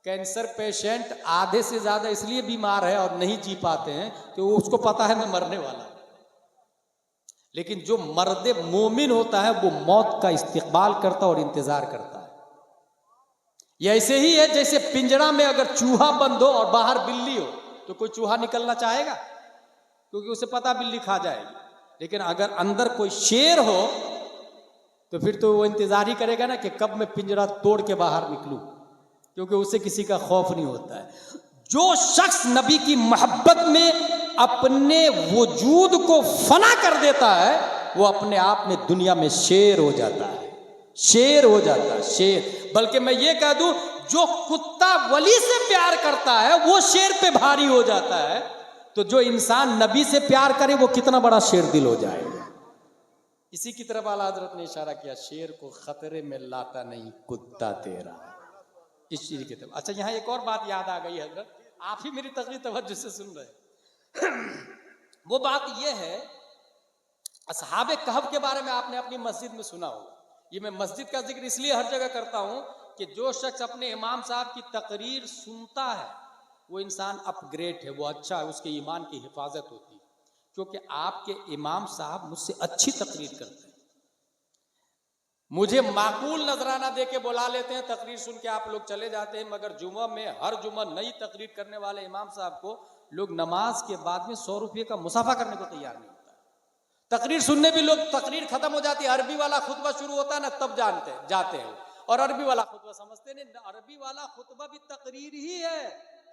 कैंसर पेशेंट आधे से ज्यादा इसलिए बीमार है और नहीं जी पाते हैं कि वो उसको पता है मैं मरने वाला। लेकिन जो मर्दे मोमिन होता है वो मौत का इस्तिकबाल करता और इंतजार करता है। ये ऐसे ही है जैसे पिंजरा में अगर चूहा बंद हो और बाहर बिल्ली हो तो कोई चूहा निकलना चाहेगा, क्योंकि उसे पता बिल्ली खा जाएगी। लेकिन अगर अंदर कोई शेर हो तो फिर तो वो इंतजार ही करेगा ना कि कब मैं पिंजरा तोड़ के बाहर निकलूं, क्योंकि उसे किसी का खौफ नहीं होता है। जो शख्स नबी की मोहब्बत में अपने वजूद को फना कर देता है वो अपने आप में दुनिया में शेर हो जाता है, शेर हो जाता है, शेर। बल्कि मैं ये कह दूं, जो कुत्ता वली से प्यार करता है वो शेर पे भारी हो जाता है, तो जो इंसान नबी से प्यार करे वो कितना बड़ा शेर दिल हो जाएगा। इसी की तरफ आला हजरत ने इशारा किया, शेर को खतरे में लाता नहीं कुत्ता तेरा, इस चीज की तरफ। अच्छा, यहाँ एक और बात याद आ गई हजरत, आप ही मेरी तकरीर तवज्जो से सुन रहे। वो बात यह है, असहाबे कहफ के बारे में आपने अपनी मस्जिद में सुना होगा। ये मैं मस्जिद का जिक्र इसलिए हर जगह करता हूं कि जो शख्स अपने इमाम साहब की तकरीर सुनता है वो इंसान अपग्रेड है, वो अच्छा है, उसके ईमान की हिफाजत होती है। क्योंकि आपके इमाम साहब मुझसे अच्छी तकरीर करते हैं। मुझे माकूल नजराना दे के बुला लेते हैं, तकरीर सुन के आप लोग चले जाते हैं, मगर जुमा में हर जुमा नई तकरीर करने वाले इमाम साहब को लोग नमाज के बाद में 100 रुपये का मुसाफा करने को तैयार नहीं होता। तकरीर सुनने भी लोग, तकरीर खत्म हो जाती है, अरबी वाला खुतबा शुरू होता है ना, तब जाते हैं और अरबी वाला खुतबा समझते नहीं। अरबी वाला खुतबा भी तकरीर ही है,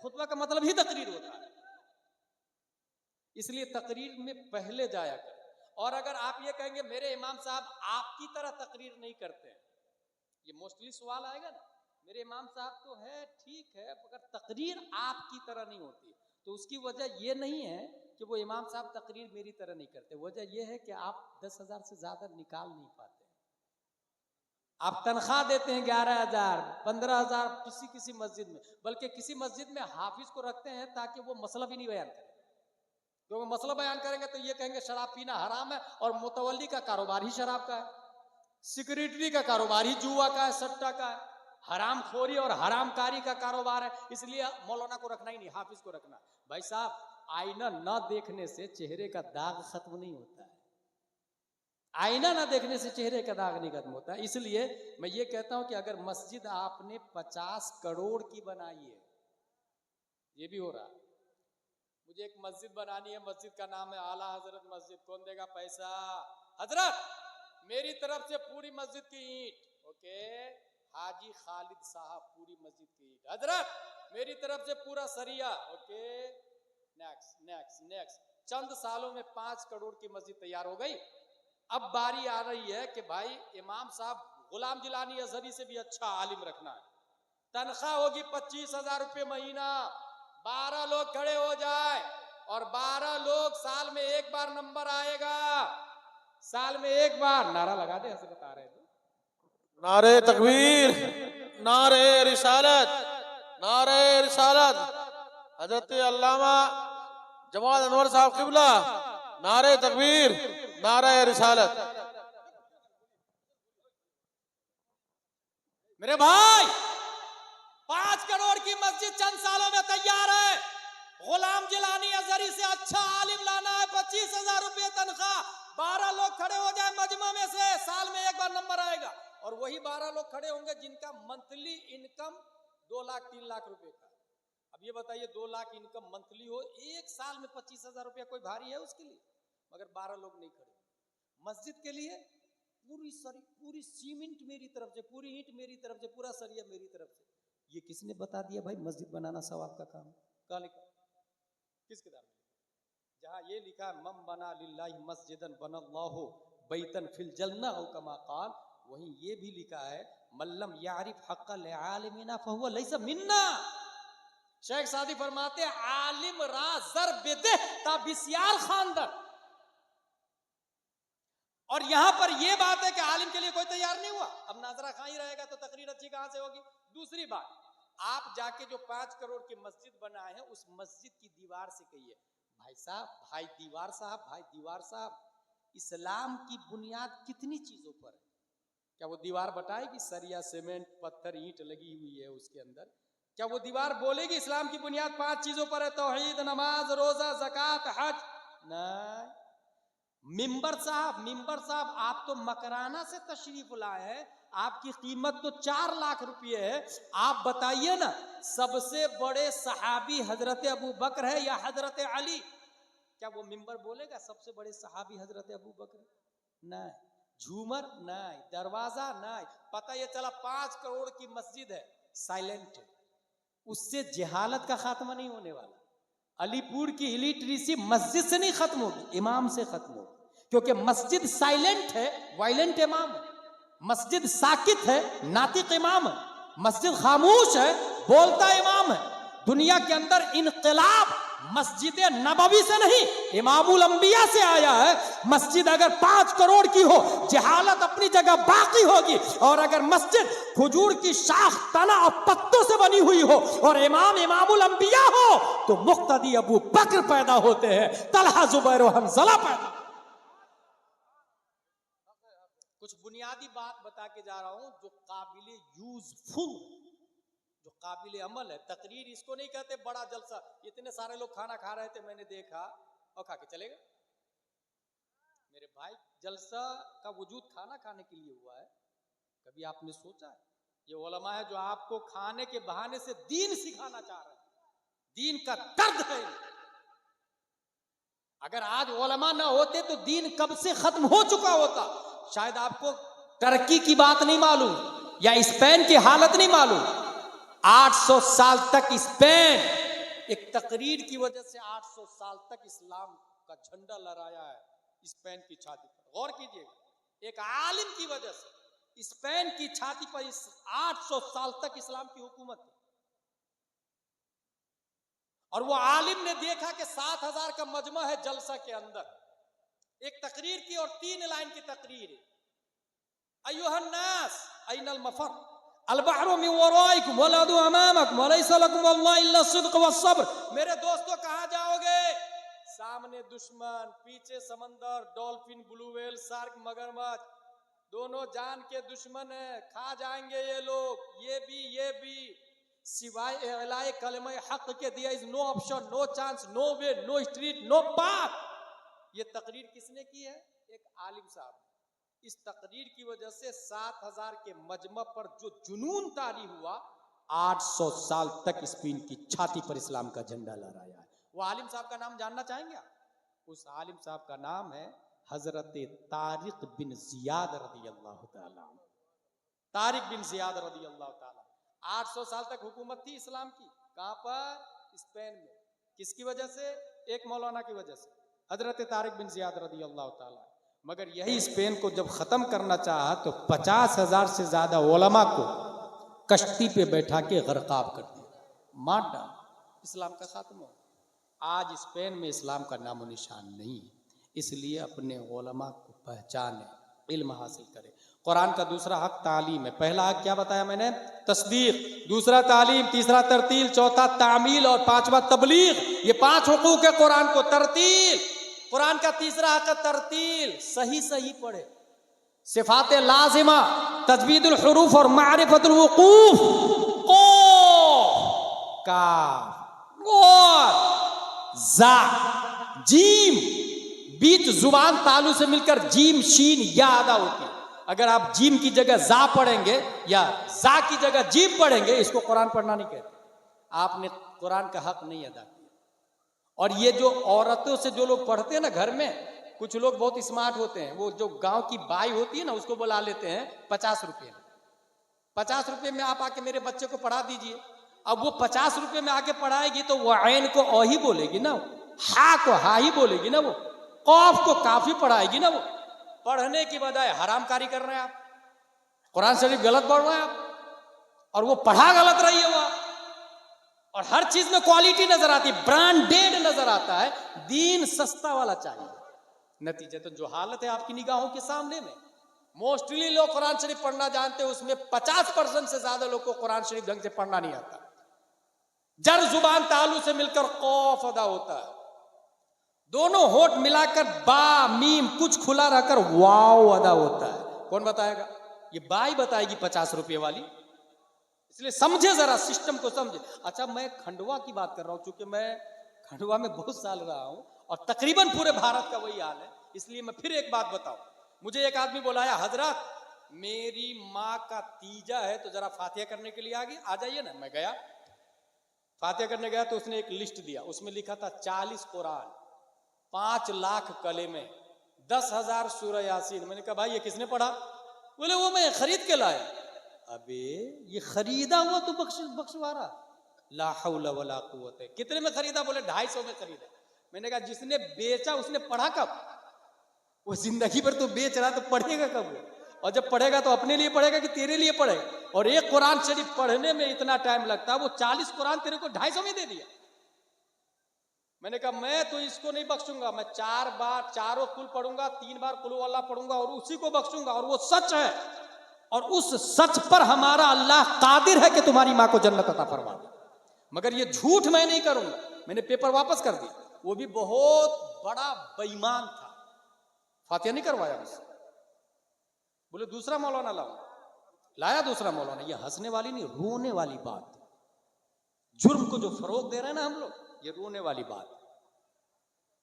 खुतबा का मतलब ही तकरीर होता है। इसलिए तकरीर में पहले जाया कर। और अगर आप ये कहेंगे मेरे इमाम साहब आपकी तरह तकरीर नहीं करते हैं, ये मोस्टली सवाल आएगा ना, मेरे इमाम साहब तो है, ठीक है, मगर तकरीर आपकी तरह नहीं होती। तो उसकी वजह यह नहीं है कि वो इमाम साहब तकरीर मेरी तरह नहीं करते, वजह यह है कि आप 10,000 से ज्यादा निकाल नहीं पाते। आप तनख्वाह देते हैं 11,000 15,000 किसी किसी मस्जिद में, बल्कि किसी मस्जिद में हाफिज को रखते हैं ताकि वो मसला भी नहीं बयान करे। क्योंकि मसला बयान करेंगे तो ये कहेंगे शराब पीना हराम है, और मुतवल्ली का कारोबार ही शराब का है, सिक्योरिटी का कारोबार ही जुआ का है, सट्टा का है, हराम खोरी और हरामकारी का कारोबार है। इसलिए मौलाना को रखना ही नहीं, हाफिज को रखना। भाई साहब, आईना न देखने से चेहरे का दाग खत्म नहीं होता है, आईना ना देखने से चेहरे का दाग नहीं खत्म होता है। इसलिए मैं ये कहता हूं कि अगर मस्जिद आपने 50 करोड़ की बनाई है, ये भी हो रहा है, मुझे एक मस्जिद बनानी है, मस्जिद का नाम है आला हजरत मस्जिद, कौन देगा पैसा? हजरत, मेरी तरफ से पूरी मस्जिद की ईंट। ओके, हाजी खालिद साहब, पूरी मस्जिद की ईंट। हजरत, मेरी तरफ से पूरा सरिया। Okay, next next next. चंद सालों में 5 करोड़ की मस्जिद तैयार हो गई। अब बारी आ रही है कि भाई इमाम साहब गुलाम जिलानी अजहरी से भी अच्छा आलिम रखना है, तनख्वाह होगी 25,000 रुपये महीना, 12 लोग खड़े हो जाए, और 12 लोग, साल में एक बार नंबर आएगा, साल में एक बार नारा लगा दे। हजरत आ रहे थे, नारे तकबीर, नारे रिसालत, नारे रिसालत। हजरत अल्लामा जमाल अनवर साहब किबला, नारे तकबीर, नारे रिसालत। मेरे भाई 5 करोड़ की मस्जिद चंद सालों में तैयार है। गुलाम जिलानी अजहरी से अच्छा आलिम लाना है, 25,000 रुपये तनख्वाह, 12 लोग खड़े हो जाए मजमा में से, साल में एक बार नंबर आएगा, और वही 12 लोग खड़े होंगे जिनका मंथली इनकम 2 लाख 3 लाख रुपए का। अब ये बताइए, 2 लाख इनकम मंथली हो, एक साल में 25,000 रुपया कोई भारी है उसके लिए? मगर 12 लोग नहीं खड़े। मस्जिद के लिए पूरी सीमेंट मेरी तरफ से, पूरी ईंट मेरी तरफ से, पूरा सरिया मेरी तरफ से। ये किसने बता दिया भाई मस्जिद बनाना सवाब का काम? कहाँ लिखा, किस किताब में? जहां ये लिखा है मम बना लिल्लाहि मस्जिदन बनल्लाहु बैतन फिल जन्नह औ कमा क़ाल, वहीं ये भी लिखा है मल्लम यारिफ हक़्क़ल आलिमिना फहुवा लैसा मिन्ना। शेख सादी फरमाते आलिम रा जर बेदे ता बिस्याल खानदान। और यहां पर यह बात है कि आलिम के लिए कोई तैयार नहीं हुआ। अब नाजरा खां ही रहेगा तो तकरीर अच्छी कहां से होगी? दूसरी बात, आप जाके जो 5 करोड़ की मस्जिद बनाए हैं, उस मस्जिद की दीवार से कहिए भाई साहब, भाई दीवार साहब, भाई दीवार साहब, इस्लाम की बुनियाद कितनी चीजों पर है? क्या वो दीवार बताएगी सरिया सीमेंट पत्थर ईंट लगी हुई है उसके अंदर? क्या वो दीवार बोलेगी इस्लाम की बुनियाद 5 चीजों पर है, तौहीद, नमाज, रोजा, ज़कात, हज? नहीं। मिंबर साहब, आप तो मकराना से तशरीफ लाए हैं, आपकी कीमत तो 4 लाख रुपये है। आप बताइए ना, सबसे बड़े सहाबी हजरत अबू बकर है या हजरत अली? क्या वो मिंबर बोलेगा सबसे बड़े सहाबी हजरत अबू बकर? नहीं। झूमर नहीं, दरवाजा नहीं। पता ये चला 5 करोड़ की मस्जिद है, साइलेंट है, उससे जहालत का खात्मा नहीं होने वाला। अलीपुर की इलिटरेसी मस्जिद से नहीं खत्म होगी, इमाम से खत्म होगी। क्योंकि मस्जिद साइलेंट है, वायलेंट इमाम है। मस्जिद साकित है, नातिक इमाम है। मस्जिद खामोश है, बोलता इमाम है। दुनिया के अंदर इनकलाब मस्जिद नबवी से नहीं, इमामुल अंबिया से आया है। मस्जिद अगर 5 करोड़ की हो, जहालत अपनी जगह बाकी होगी। और अगर मस्जिद खजूर की शाख, तना और पत्तों से बनी हुई हो और इमामुल अंबिया हो, तो मुक्तदी अबू बकर पैदा होते हैं, तलहा जुबैर और हंज़ला पैदा। कुछ बुनियादी बात बता के जा रहा हूं जो काबिले यूजफुल, जो काबिले अमल है। तकरीर इसको नहीं कहते बड़ा जलसा, इतने सारे लोग खाना खा रहे थे, मैंने देखा और खा के चले गए। मेरे भाई, जलसा का वजूद खाना खाने के लिए हुआ है। कभी आपने सोचा है? ये उलमा है जो आपको खाने के बहाने से दीन सिखाना चाह रहे हैं। दीन का दर्द है। अगर आज उलमा ना होते तो दीन कब से खत्म हो चुका होता। शायद आपको टर्की की बात नहीं मालूम या स्पेन की हालत नहीं मालूम। 800 साल तक स्पेन एक तकरीर की वजह से 800 साल तक इस्लाम का झंडा लहराया है स्पेन की छाती पर। गौर कीजिएगा, एक आलिम की वजह से स्पेन की छाती पर 800 साल तक इस्लाम की हुकूमत थी। और वो आलिम ने देखा कि 7,000 का मजमा है जलसा के अंदर। एक तकरीर की और 3 लाइन की तकरीर है। अय्युहन्नास ऐनल मफर अल बहरु मिन वराइकुम वलदु अमामकुम वलैसा लकुम वल्लाहि इल्ला सिद्क़ वस्सब्र। मेरे दोस्तों कहां जाओगे? सामने दुश्मन, पीछे समंदर, डॉल्फिन, ब्लू व्हेल, शार्क, मगरमच्छ, दोनों जान के दुश्मन है, खा जाएंगे ये लोग, ये भी सिवाय एलाए कलमे हक के दिया is no option, no chance, no way, no street, no path. ये तकरीर किसने की है? एक आलिम साहब। इस तकरीर की वजह से 7000 के मजमा पर जो जुनून तारी हुआ, 800 साल तक स्पेन की छाती पर इस्लाम का झंडा लहराया है। वो आलिम साहब का नाम जानना चाहेंगे आप? उस आलिम साहब का नाम है हजरत तारिक बिन जियाद रदी अल्लाह ताला। तारिक बिन जियाद रदी अल्लाह ताला। 800 साल तक हुकूमत थी इस्लाम की। कहां पर? स्पेन में। किसकी वजह से? एक मौलाना की वजह से, हजरत तारिक बिन जियाद रदी अल्लाह ताला। मगर यही स्पेन को जब खत्म करना चाहा तो 50,000 से ज्यादा उलमा को कश्ती पे बैठा के गरकाब कर दिया, मार डाल, इस्लाम का खात्मा हो। आज स्पेन में इस्लाम का नामो निशान नहीं है। इसलिए अपने उलमा को पहचाने, इल्म हासिल करे। कुरान का दूसरा हक तालीम है। पहला हक क्या बताया मैंने? तस्दीक, दूसरा तालीम, तीसरा तरतील, चौथा तामील और पांचवा तबलीग। ये 5 हुकूक है कुरान को। तरतील, कुरान का तीसरा हक है तरतील, सही सही पढ़े। सिफात लाजिमा, तजवीदुल हुरूफ और मारिफतुल वुकूफ। काफ, जा, जीम, बीच जुबान तालू से मिलकर जीम शीन या अदा होती है। अगर आप जीम की जगह जा पढ़ेंगे या जा की जगह जीम पढ़ेंगे, इसको कुरान पढ़ना नहीं कहते। आपने कुरान का हक नहीं अदा किया। और ये जो औरतों से जो लोग पढ़ते हैं ना घर में, कुछ लोग बहुत स्मार्ट होते हैं, वो जो गांव की बाई होती है ना, उसको बुला लेते हैं 50 रुपये में। 50 रुपये में आप आके मेरे बच्चे को पढ़ा दीजिए। अब वो 50 रुपये में आके पढ़ाएगी तो वो ऐन को औ ही बोलेगी ना, हा को हा ही बोलेगी ना, वो कौफ को काफी पढ़ाएगी ना। वो पढ़ने की बजाय हरामकारी कर रहे हैं आप, कुरान शरीफ गलत पढ़ रहे हैं आप, और वो पढ़ा गलत रही है वो आप। और हर चीज में क्वालिटी नजर आती है, ब्रांडेड नजर आता है, दीन सस्ता वाला चाहिए। नतीजे तो जो हालत है आपकी निगाहों के सामने में। मोस्टली लोग कुरान शरीफ पढ़ना जानते हैं, उसमें 50% से ज्यादा लोग को कुरान शरीफ ढंग से पढ़ना नहीं आता। जर जुबान तालू से मिलकर कौफ अदा होता है, दोनों होठ मिलाकर बा मीम कुछ खुला रहकर वाव अदा होता है। कौन बताएगा? ये बाई बताएगी 50 रुपये वाली। इसलिए समझे, जरा सिस्टम को समझे। अच्छा, मैं खंडवा की बात कर रहा हूं, चूंकि मैं खंडवा में बहुत साल रहा हूं और तकरीबन पूरे भारत का वही हाल है, इसलिए मैं फिर एक बात बताऊं। मुझे एक आदमी बुलाया, हजरत मेरी माँ का तीजा है तो जरा फातिहा करने के लिए आ जाइए ना। मैं गया, फातिहा करने गया तो उसने एक लिस्ट दिया, उसमें लिखा था 40 कुरान, 5 लाख कलेमे, 10,000 सूरह यासीन। मैंने कहा भाई ये किसने पढ़ा? बोले वो मैं खरीद के लाया। अबे ये खरीदा हुआ तो बख्शवारा, ला हौला वला कुव्वत। कितने में खरीदा? बोले 250 में खरीदा। मैंने कहा जिसने बेचा उसने पढ़ा कब? वो जिंदगी भर तो बेच रहा, तो पढ़ेगा कब वो? और जब पढ़ेगा तो अपने लिए पढ़ेगा कि तेरे लिए पढ़ेगा? और एक कुरान शरीफ पढ़ने में इतना टाइम लगता है, वो 40 कुरान तेरे को 250 में दे दिया। मैंने कहा मैं तो इसको नहीं बख्शूंगा, मैं 4 बार चारों कुल पढ़ूंगा, 3 बार कुल अल्लाह पढ़ूंगा और उसी को बख्शूंगा। और वो सच है, और उस सच पर हमारा अल्लाह कादिर है कि तुम्हारी मां को जन्नत अता फरमा दे। मगर ये झूठ मैं नहीं करूंगा। मैंने पेपर वापस कर दिया। वो भी बहुत बड़ा बेईमान था, फातिहा नहीं करवाया मुझसे। बोले दूसरा मौलाना लाया दूसरा मौलाना। ये हंसने वाली नहीं, रोने वाली बात। जुर्म को जो फरोग दे रहे हैं ना हम लोग, ये रोने वाली बात।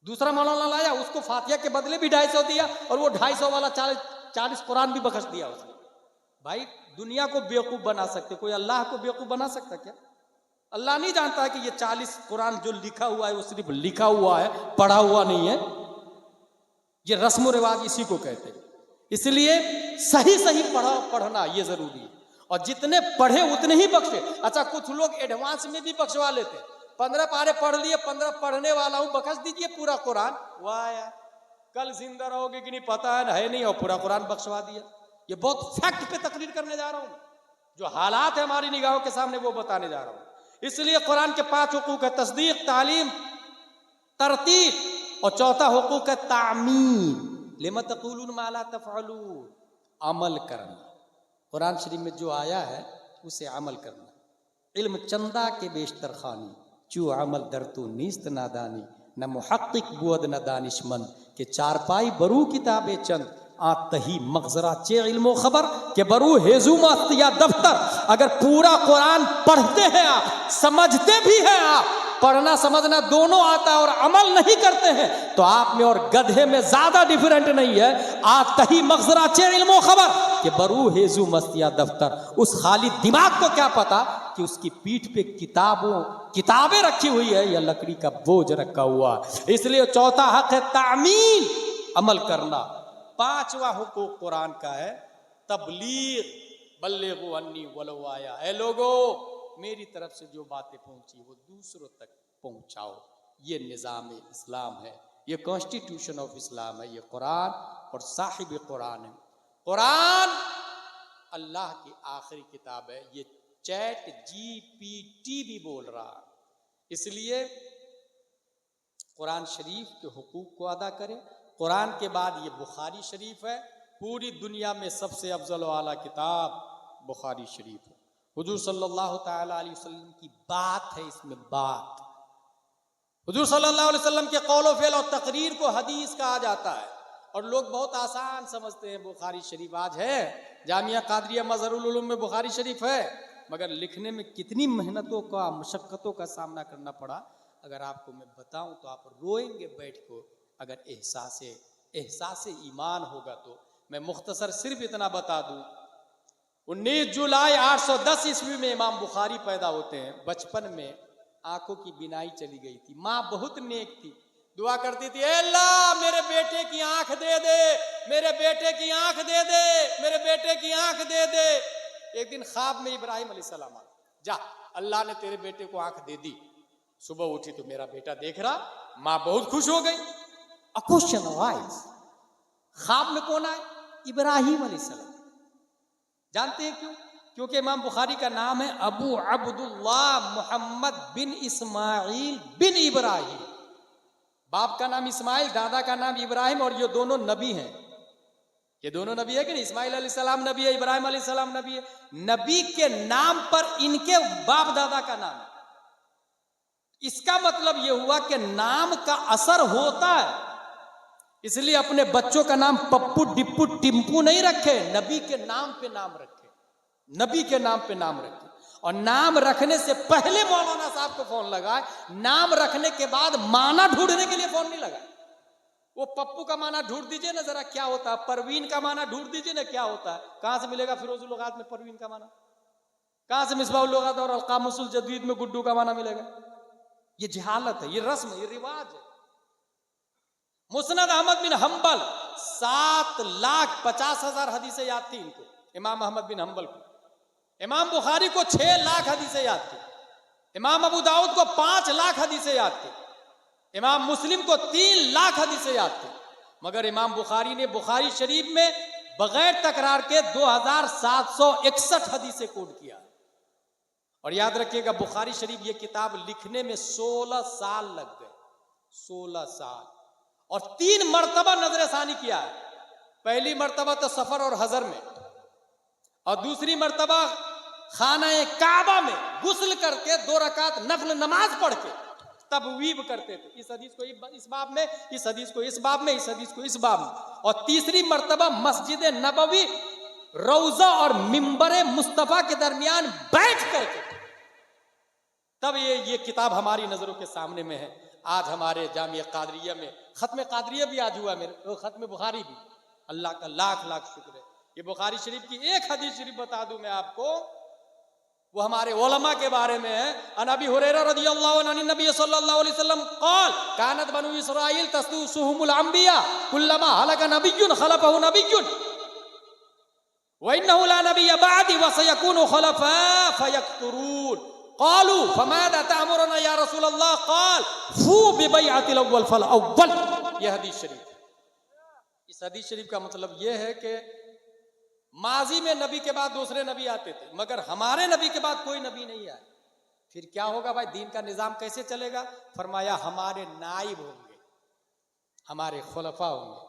दूसरा मौलाना लाया, उसको फातिहा के बदले भी 250 दिया, और वो 250 वाला 40 कुरान भी बख्श दिया उसने। भाई दुनिया को बेवकूफ बना सकते, कोई अल्लाह को बेवकूफ बना सकता क्या? अल्लाह नहीं जानता है कि ये 40 कुरान जो लिखा हुआ है वो सिर्फ लिखा हुआ है, पढ़ा हुआ नहीं है। ये रस्म रिवाज इसी को कहते हैं। इसलिए सही सही पढ़ना ये जरूरी है, और जितने पढ़े उतने ही बख्शे। अच्छा, कुछ लोग एडवांस में भी बख्शवा लेते, 15 पारे पढ़ लिए, 15 पढ़ने वाला हूं, बख्श दीजिए पूरा कुरान। वाह यार, कल जिंदा रहोगे कि नहीं पता है नहीं, और पूरा कुरान बख्शवा दिया। ये बहुत फैक्ट पे तकरीर करने जा रहा हूं, जो हालात है हमारी निगाहों के सामने वो बताने जा रहा हूं। इसलिए कुरान के 5 हुकूक है, तस्दीक, तालीम, तरतीब, और चौथा हुकूक है तामील। लिमा तक़ूलून मा ला तफ़अलून, अमल करना। कुरान शरीफ में जो आया है उसे अमल करना। इल्म चंदा के बेशतर खानी, चू अमल दर तू नीस्त नादानी, न मुहक्किक बुअद न दानिशमंद के चारपाई बरू किताबे चंद आतही मगजरा चे इल्मो खबर के बरू हेजू मस्त या दफ्तर। अगर पूरा कुरान पढ़ते हैं आप, समझते भी हैं आप, पढ़ना समझना दोनों आता है और अमल नहीं करते हैं, तो आप में और गधे में ज्यादा डिफरेंट नहीं है। आतही मगजरा चे इल्मो खबर के बरू हेजू मस्त या दफ्तर। उस खाली दिमाग को क्या पता कि उसकी पीठ पे किताबें रखी हुई है या लकड़ी का बोझ रखा हुआ। इसलिए चौथा हक है तामील, अमल करना। पांचवा हुकूक कुरान का है तबलीग, बल्लिगु अन्नी वलो आया। ऐ लोगो, मेरी तरफ से जो बातें पहुंची वो दूसरों तक पहुंचाओ। ये निज़ाम इस्लाम है, ये कॉन्स्टिट्यूशन ऑफ इस्लाम है, ये कुरान और साहिब कुरान है। कुरान अल्लाह की आखिरी किताब है। ये चैट GPT भी बोल रहा, इसलिए कुरान शरीफ के हुकूक को अदा करें। कुरान के बाद ये बुखारी शरीफ है, पूरी दुनिया में सबसे अफजल व आला किताब बुखारी शरीफ है। हुजूर सल्लल्लाहु तआला अलैहि वसल्लम की बात है इसमें, बात। हुजूर सल्लल्लाहु अलैहि वसल्लम के कौल व फ़िल और तकरीर को हदीस कहा जाता है, और लोग बहुत आसान समझते हैं बुखारी शरीफ। आज है जामिया कादरिया मज़हरुल उलूम में बुखारी शरीफ है, मगर लिखने में कितनी मेहनतों का, मशक्क़तों का सामना करना पड़ा, अगर आपको मैं बताऊं तो आप रोएंगे बैठ को। अगर एहसास ईमान होगा तो मैं मुख्तसर सिर्फ इतना बता दूं, 19 जुलाई 810 ईस्वी में इमाम बुखारी पैदा होते हैं। बचपन में आंखों की बिनाई चली गई थी। माँ बहुत नेक थी, दुआ करती थी, अल्लाह मेरे बेटे की आंख दे दे, मेरे बेटे की आंख दे दे, मेरे बेटे की आंख दे दे। एक दिन ख्वाब में इब्राहिम अलैहिस्सलाम आ, जा अल्लाह ने तेरे बेटे को आंख दे दी। सुबह उठी तो मेरा बेटा देख रहा, माँ बहुत खुश हो गई। A question arise, ख्वाब में कौन आए? इब्राहिम अलैहिस्सलाम। जानते हैं क्यों? क्योंकि इमाम बुखारी का नाम है अबू अब्दुल्लाह मुहम्मद बिन इस्माइल बिन इब्राहिम। बाप का नाम इस्माइल, दादा का नाम इब्राहिम, और ये दोनों नबी हैं। ये दोनों नबी है कि नहीं? इस्माइल अलैहिस्सलाम नबी है, इब्राहिम अलैहिस्सलाम नबी है। नबी के नाम पर इनके बाप दादा का नाम है। इसका मतलब यह हुआ कि नाम का असर होता है। इसलिए अपने बच्चों का नाम पप्पू डिप्पू टिम्पू नहीं रखे, नबी के नाम पे नाम रखे, नबी के नाम पे नाम रखे। और नाम रखने से पहले मौलाना साहब को फोन लगाए, नाम रखने के बाद माना ढूंढने के लिए फोन नहीं लगाए। वो पप्पू का माना ढूंढ दीजिए ना जरा क्या होता है, परवीन का माना ढूंढ दीजिए ना क्या होता है। कहां से मिलेगा फिरोजुल लुगात में परवीन का माना? कहां से मिसबाहुल लुगात और अलकामुल जदीद में गुड्डू का माना मिलेगा? ये जहालत है, ये रस्म, ये रिवाज है। मुस्नद अहमद बिन हंबल 7,50,000 हदीसें याद थी इनको, इमाम अहमद बिन हंबल को। इमाम बुखारी को 6 लाख हदीसें याद थी। इमाम अबू दाऊद को 5 लाख हदीसें याद थी। इमाम मुस्लिम को 3 लाख हदीसें याद थी। मगर इमाम बुखारी ने बुखारी शरीफ में बगैर तकरार के 2,761 हदीसें कोट किया। और याद रखिएगा बुखारी शरीफ ये किताब लिखने में 16 साल लग गए, 16 साल। और 3 मर्तबा नजरसानी किया है। पहली मर्तबा तो सफर और हजर में, और दूसरी मर्तबा खाना काबा में गुस्ल करके 2 रकात नफल नमाज पढ़ के तबवीब करते थे। इस हदीस को इस बाब में, इस हदीस को इस बाब में, इस हदीस को इस बाब में। और तीसरी मर्तबा मस्जिद नबवी रौजा और मिंबर मुस्तफा के दरमियान बैठ करके तब ये किताब हमारी नजरों के सामने में है। आज हमारे जामिया कादरिया में खत्म कादरिया भी आज हुआ, मेरे खत्म बुखारी भी। अल्लाह का लाख लाख शुक्र है। ये बुखारी शरीफ की एक हदीस शरीफ बता दूं मैं आपको, वो हमारे उलमा के बारे में है। अन अबी हुरैरा रदियल्लाहु अन्हु नबी सल्लल्लाहु अलैहि वसल्लम क़ाल कानत बनु इस्राईल तस्तुसुहुमुल अंबिया कुल्लमा हलका नबियुन खलफहु नबियुन व इन्नहु ला नबिय्य बअदी व सयकुनु खलफा फयक्तुरून क़ालू फमादा तअमुरुना या रसूलल्लाह क़ाल फू बिबैअतिल अव्वल फल अव्वल। यह हदीस शरीफ। इस हदीस शरीफ का मतलब यह है कि माजी में नबी के बाद दूसरे नबी आते थे, मगर हमारे नबी के बाद कोई नबी नहीं आया। फिर क्या होगा भाई, दीन का निजाम कैसे चलेगा? फरमाया हमारे नाइब होंगे, हमारे खुलफा होंगे,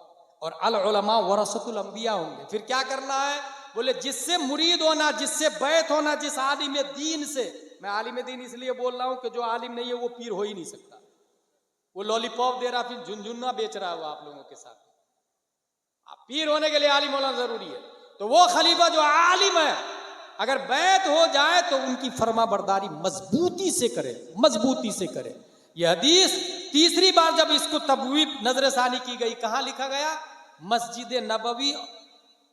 और अल उलमा वरसतुल अंबिया होंगे। फिर क्या करना है? बोले जिससे मुरीद होना, जिससे बैत होना, जिस आलिम दीन से, मैं आलिम दीन इसलिए बोल रहा हूं कि जो आलिम नहीं है वो पीर हो ही नहीं सकता। वो लॉलीपॉप दे रहा, फिर झुनझुना बेच रहा है वो आप लोगों के साथ। पीर होने के लिए आलिम होना जरूरी है। तो वो खलीफा जो आलिम है, अगर बैत हो जाए तो उनकी फर्मा बरदारी मजबूती से करे, मजबूती से करे। यह हदीस तीसरी बार जब इसको तबवीब नजरसानी की गई, कहां लिखा गया? मस्जिद नबवी,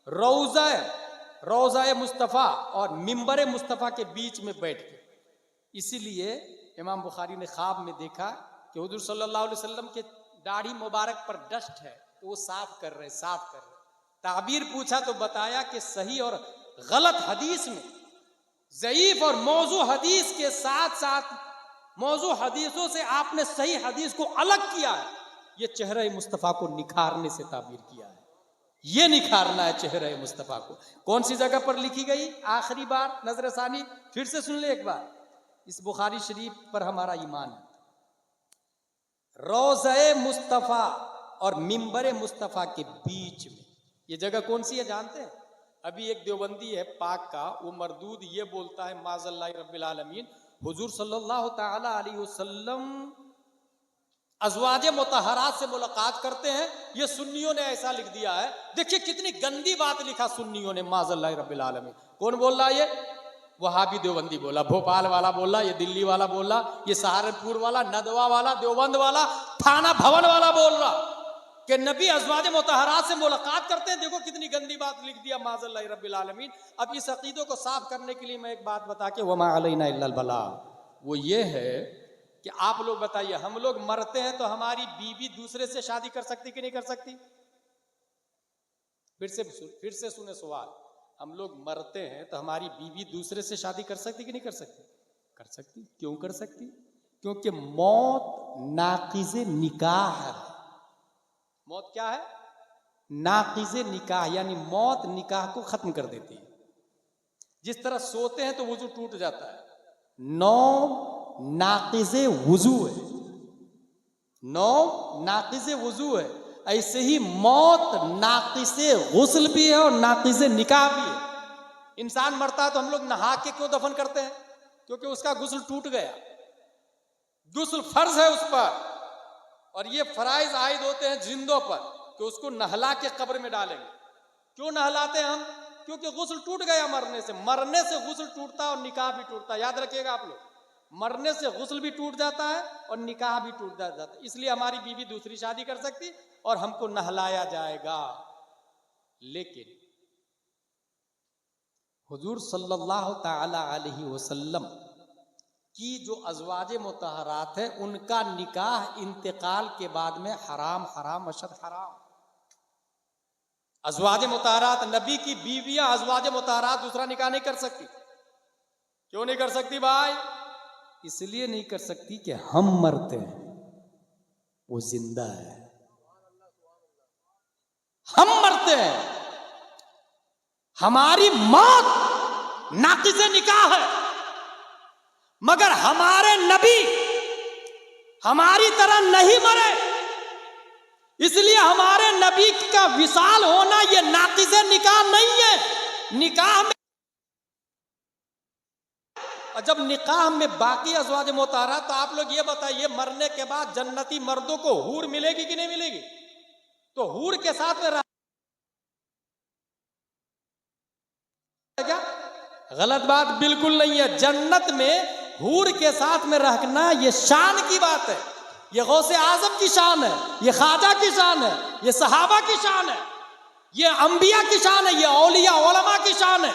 रोज़ा मुस्तफ़ा और मिंबर मुस्तफ़ा के बीच में बैठ के। इसीलिए इमाम बुखारी ने ख्वाब में देखा कि हुजूर सल्लल्लाहु अलैहि वसल्लम के दाढ़ी मुबारक पर डस्ट है, तो वो साफ कर रहे। ताबीर पूछा तो बताया कि सही और गलत हदीस में, ज़ईफ और मौजू हदीस के साथ साथ मौजू हदीसों से आपने सही हदीस को अलग किया है। ये चेहरे मुस्तफ़ा को निखारने से ताबीर किया है। ये निखारना है चेहरे मुस्तफ़ा को। कौन सी जगह पर लिखी गई? आखिरी बार नजरसानी फिर से सुन ले एक बार। इस बुखारी शरीफ पर हमारा ईमान है। रोज़े मुस्तफ़ा और मिंबर मुस्तफ़ा के बीच में ये जगह कौन सी है जानते हैं? अभी एक देवबंदी है पाक का, वो मरदूद ये बोलता है माज़ल्लाहि रब्बिल आलमीन, हुजूर सल्लल्लाहु ताला अलैहि वसल्लम अज़वाजे मुतहरात से मुलाकात करते हैं। ये सुन्नियों ने ऐसा लिख दिया है। देखिए कितनी गंदी बात लिखा सुन्नियों ने, माज़ल्लाहि रब्बिल आलमीन। कौन बोल रहा है ये? वहाबी देवबंदी बोला, भोपाल वाला बोला, ये दिल्ली वाला बोला, ये सहारनपुर वाला, नदवा वाला, देवबंद वाला, थाना भवन वाला बोल रहा कि नबी अज़वाज मुतहरात से मुलाकात करते हैं। देखो कितनी गंदी बात लिख दिया, माज़ल्लाहि रब्बिल आलमीन। अब इस अकीदों को साफ करने के लिए मैं एक बात बता के, वमा अलैना इल्लल बलाग, वो ये है कि आप लोग बताइए, हम लोग मरते हैं तो हमारी बीवी दूसरे से शादी कर सकती कि नहीं कर सकती? फिर से सुने सवाल। हम लोग मरते हैं तो हमारी बीवी दूसरे से शादी कर सकती कि नहीं कर सकती? कर सकती। क्यों कर सकती? क्योंकि मौत नाक़िज़े निकाह है। मौत क्या है? नाक़िज़े निकाह, यानी मौत निकाह को खत्म कर देती है। जिस तरह सोते हैं तो वुजू टूट जाता है, नौम नाक़िज़े वुजू है, नौम नाक़िज़े वुजू है। ऐसे ही मौत नाक़िज़े गुस्ल भी है और नाक़िज़े निकाह भी है। इंसान मरता है तो हम लोग नहा के क्यों दफन करते हैं? क्योंकि उसका गुस्ल टूट गया। गुस्ल फर्ज है उस पर, और ये फराइज आयद होते हैं जिंदों पर कि उसको नहला के कब्र में डालेंगे। क्यों नहलाते हैं हम? क्योंकि गुस्ल टूट गया मरने से। मरने से गुस्ल टूटता है और निकाह भी टूटता है। याद रखिएगा आप लोग, मरने से गुस्ल भी टूट जाता है और निकाह भी टूट जाता है। इसलिए हमारी बीवी दूसरी शादी कर सकती और हमको नहलाया जाएगा। लेकिन हुजूर सल्लल्लाहु ताला अलैहि वसल्लम की जो अज़वाजे मुतहरात है, उनका निकाह इंतकाल के बाद में हराम हराम अशद हराम। अज़वाजे मुतहरात, नबी की बीवियां अज़वाजे मुतहरात दूसरा निकाह नहीं कर सकती। क्यों नहीं कर सकती भाई? इसलिए नहीं कर सकती कि हम मरते हैं, वो जिंदा है। हम मरते हैं, हमारी मौत नाक़िज़े निकाह है, मगर हमारे नबी हमारी तरह नहीं मरे। इसलिए हमारे नबी का विसाल होना ये नाक़िज़े निकाह नहीं है। निकाह में, और जब निकाह में बाकी अज़वाज मुतहरा, तो आप लोग ये बताइए, मरने के बाद जन्नती मर्दों को हूर मिलेगी कि नहीं मिलेगी? तो हूर के साथ में क्या गलत बात? बिल्कुल नहीं है। जन्नत में हूर के साथ में रहना ये शान की बात है। ये गौसे आजम की शान है, ये ख्वाजा की शान है, ये सहाबा की शान है, ये अंबिया की शान है, ये औलिया उलमा की शान है।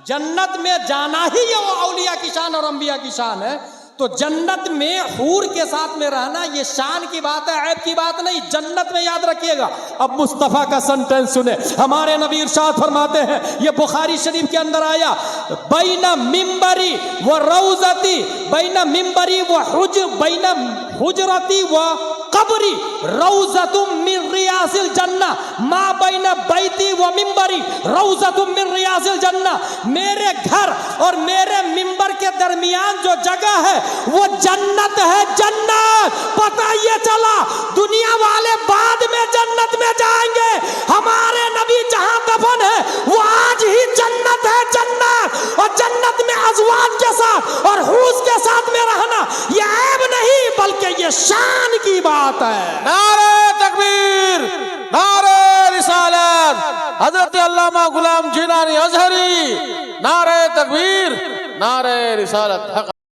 जन्नत में जाना ही ये औलिया की शान और अंबिया की शान है। तो जन्नत में हूर के साथ में रहना ये शान की बात है, ऐब की बात नहीं। जन्नत में याद रखिएगा। अब मुस्तफ़ा का सेंटेंस सुने, हमारे नबी इरशाद फरमाते हैं, ये बुखारी शरीफ के अंदर आया, बैना मिंबरी व रौज़ती, बैना मिंबरी व बैना हुजरती व कब्री रौज़तुम मिन रियासिल जन्ना, मा बैना बैती व मिंबरी रौज़तुम मिन रियासिल जन्ना। मेरे घर और मेरे मिंबर के दरमियान जो जगह है वो जन्नत है, जन्नत। पता ये चला दुनिया वाले बाद में जन्नत में जाएंगे, हमारे नबी जहां दफन है वो आज ही जन्नत जन्नत में अज़वाज के साथ और हूस के साथ में रहना ये ऐब नहीं बल्कि ये शान की बात है। नारे तकबीर, नारे रिसालत, हजरत अल्लामा गुलाम जिलानी अजहरी, नारे तकबीर, नारे रिसालत।